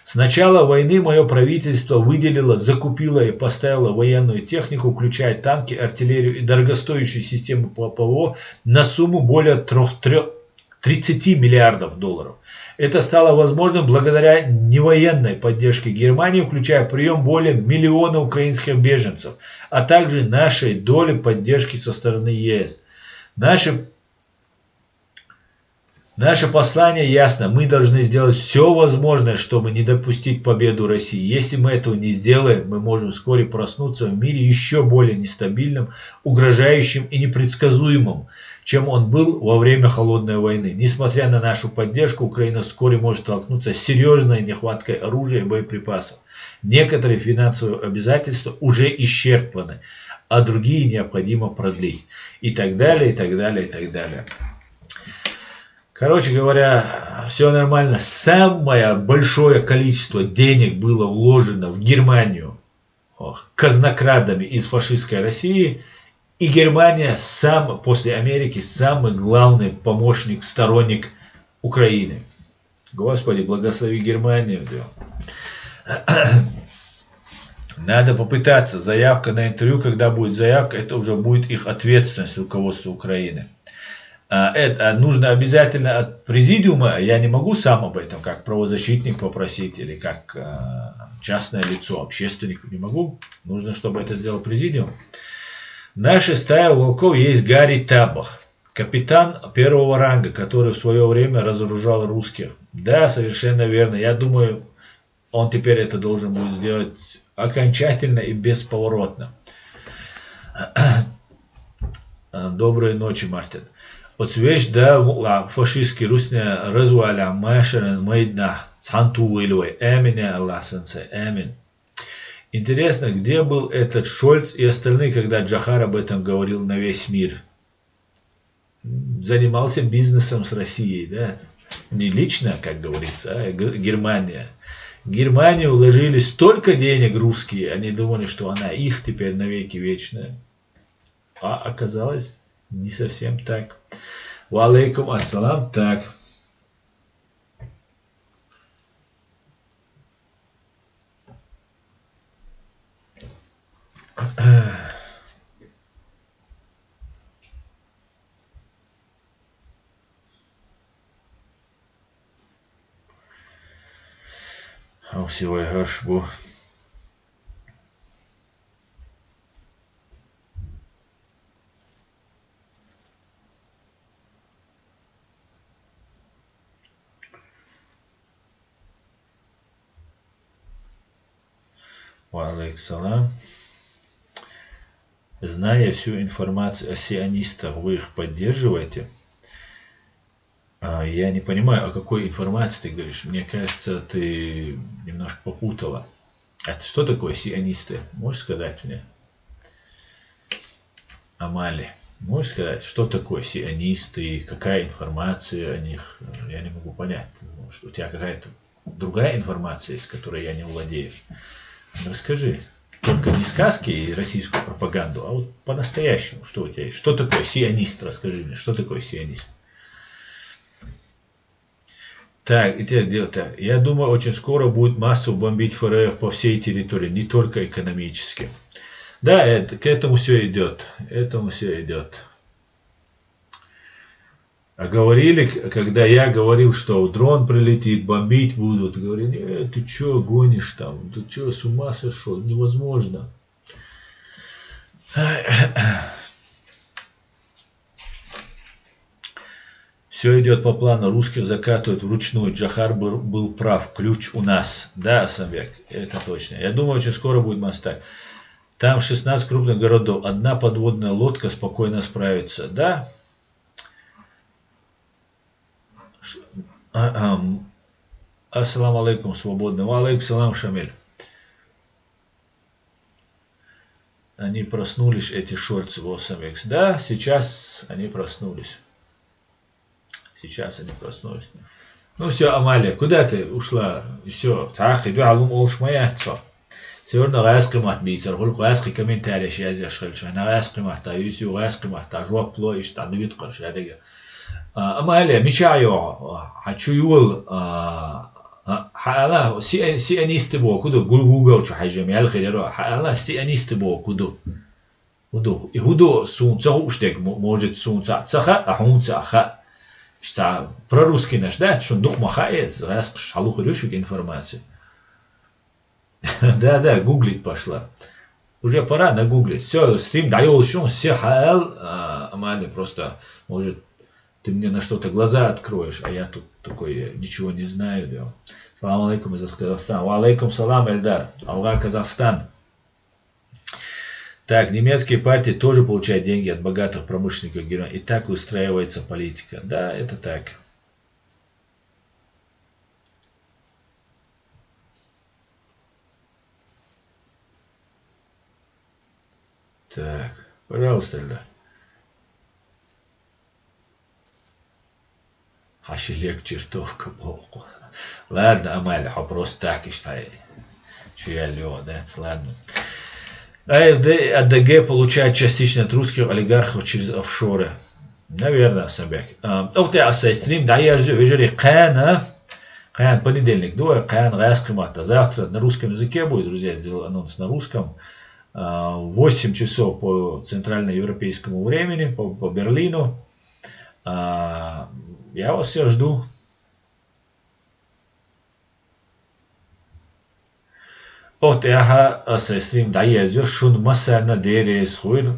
С начала войны мое правительство выделило, закупило и поставило военную технику, включая танки, артиллерию и дорогостоящие системы ПВО на сумму более 30 миллиардов долларов. Это стало возможным благодаря невоенной поддержке Германии, включая прием более 1 миллиона украинских беженцев, а также нашей доли поддержки со стороны ЕС. Наше послание ясно. Мы должны сделать все возможное, чтобы не допустить победу России. Если мы этого не сделаем, мы можем вскоре проснуться в мире еще более нестабильным, угрожающим и непредсказуемым, чем он был во время Холодной войны. Несмотря на нашу поддержку, Украина вскоре может столкнуться с серьезной нехваткой оружия и боеприпасов. Некоторые финансовые обязательства уже исчерпаны, а другие необходимо продлить. И так далее, и так далее, и так далее. Короче говоря, все нормально. Самое большое количество денег было вложено в Германию казнокрадами из фашистской России. И Германия после Америки самый главный помощник, сторонник Украины. Господи, благослови Германию. Надо попытаться. Заявка на интервью, когда будет заявка, это уже будет их ответственность, руководства Украины. Это нужно обязательно от президиума. Я не могу сам об этом, как правозащитник, попросить, или как частное лицо, общественник, не могу. Нужно, чтобы это сделал президиум. В нашей стае волков есть Гарри Табах, капитан 1-го ранга, который в свое время разоружал русских. Да, совершенно верно. Я думаю, он теперь это должен будет сделать окончательно и бесповоротно. Доброй ночи, Мартин. Отвечь, да, фашистский русня разваля машин майдна цанту вылой. Аминь, Аллах сенсей, аминь. Интересно, где был этот Шольц и остальные, когда Джохар об этом говорил на весь мир? Занимался бизнесом с Россией, да? Не лично, как говорится, а Германия. В Германию вложили столько денег русские, они думали, что она их теперь навеки вечная. А оказалось, не совсем так. Ва алейкум ассалам, так. Всего гаршбу. Ва алейкум салам. Зная всю информацию о сионистах, вы их поддерживаете? Я не понимаю, о какой информации ты говоришь. Мне кажется, ты немножко попутала. Это что такое сионисты? Можешь сказать мне? Амали, можешь сказать, что такое сионисты, какая информация о них? Я не могу понять. Может, у тебя какая-то другая информация, с которой я не владею? Расскажи. Только не сказки и российскую пропаганду, а вот по-настоящему, что у тебя есть. Что такое сионист? Расскажи мне, что такое сионист? Так, и так. Я думаю, очень скоро будет массово бомбить ФРФ по всей территории, не только экономически. Да, к этому все идет. Этому все идет. А говорили, когда я говорил, что дрон прилетит, бомбить будут, говорили, ты что гонишь там, ты что, с ума сошел, невозможно. Все идет по плану, русских закатывают вручную, Джахар был прав, ключ у нас. Да, Асамбек, это точно. Я думаю, очень скоро будет мостак. Там 16 крупных городов, одна подводная лодка спокойно справится. Да? Ассаламу алейкум, свободный. Ва алейкум салам, Шамиль. Они проснулись, эти шорцы в Осамекс. Да, сейчас они проснулись. Сейчас они проснулись. Ну все, Амалия, куда ты ушла? Все, так, иду алум олш моя. Сегодня гайски махбисер, хул гайски комментарий сейчас я шельш. Она гайски махта, юсю гайски махта, жвак пло иш там вид корш, я дега. Амалия, мечаю, хочу юл, حالا سی انیست با کدو گوگل چه حجم یال خیلی رو حالا سی انیست با کدو هدو سونца уштек может сунца цаха ахунца аха что по-русски наш да что дух махает раз шалух рюшик информацию да гуглить пошла уже пора нагуглить все стрим даёл шум все хаал амали просто может ты мне на что-то глаза откроешь, а я тут такой ничего не знаю. Да. Салам алейкум из Казахстана. Ва алейкум салам, Эльдар. Алга, Казахстан. Так, немецкие партии тоже получают деньги от богатых промышленников Германии. И так устраивается политика. Да, это так. Так, пожалуйста, Эльдар. Хашилек чертовка полку. Ладно, Амалия, просто так и что я лё, да, ладно. АФД, АДГ получает частично от русских олигархов через офшоры. Наверное, Самбек. Вот я стрим, да, я вижу, Каан, понедельник, да, Каан, Раскомата. Завтра на русском языке будет, друзья, сделал анонс на русском. 8 часов по центральноевропейскому времени, по Берлину. Я вас все жду. Вот я сестрим да yazıyor. Şun masarna derez koyun.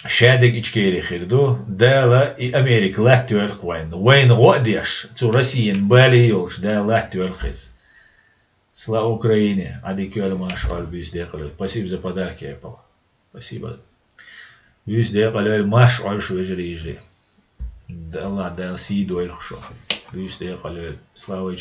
Шадик ичкери хирду. Дала и Америка лахтуэр хвайн. Вайн годеш. Цу Россиен бали ёш. Да лахтуэр хис. Слава Украине. Адикёр маш альбис декалю. Спасибо за подарки, Apple. Спасибо. Бюс декалю маш альшу ежели ежели. Да ладно, да сиду эльхшо. Бюс декалю. Слава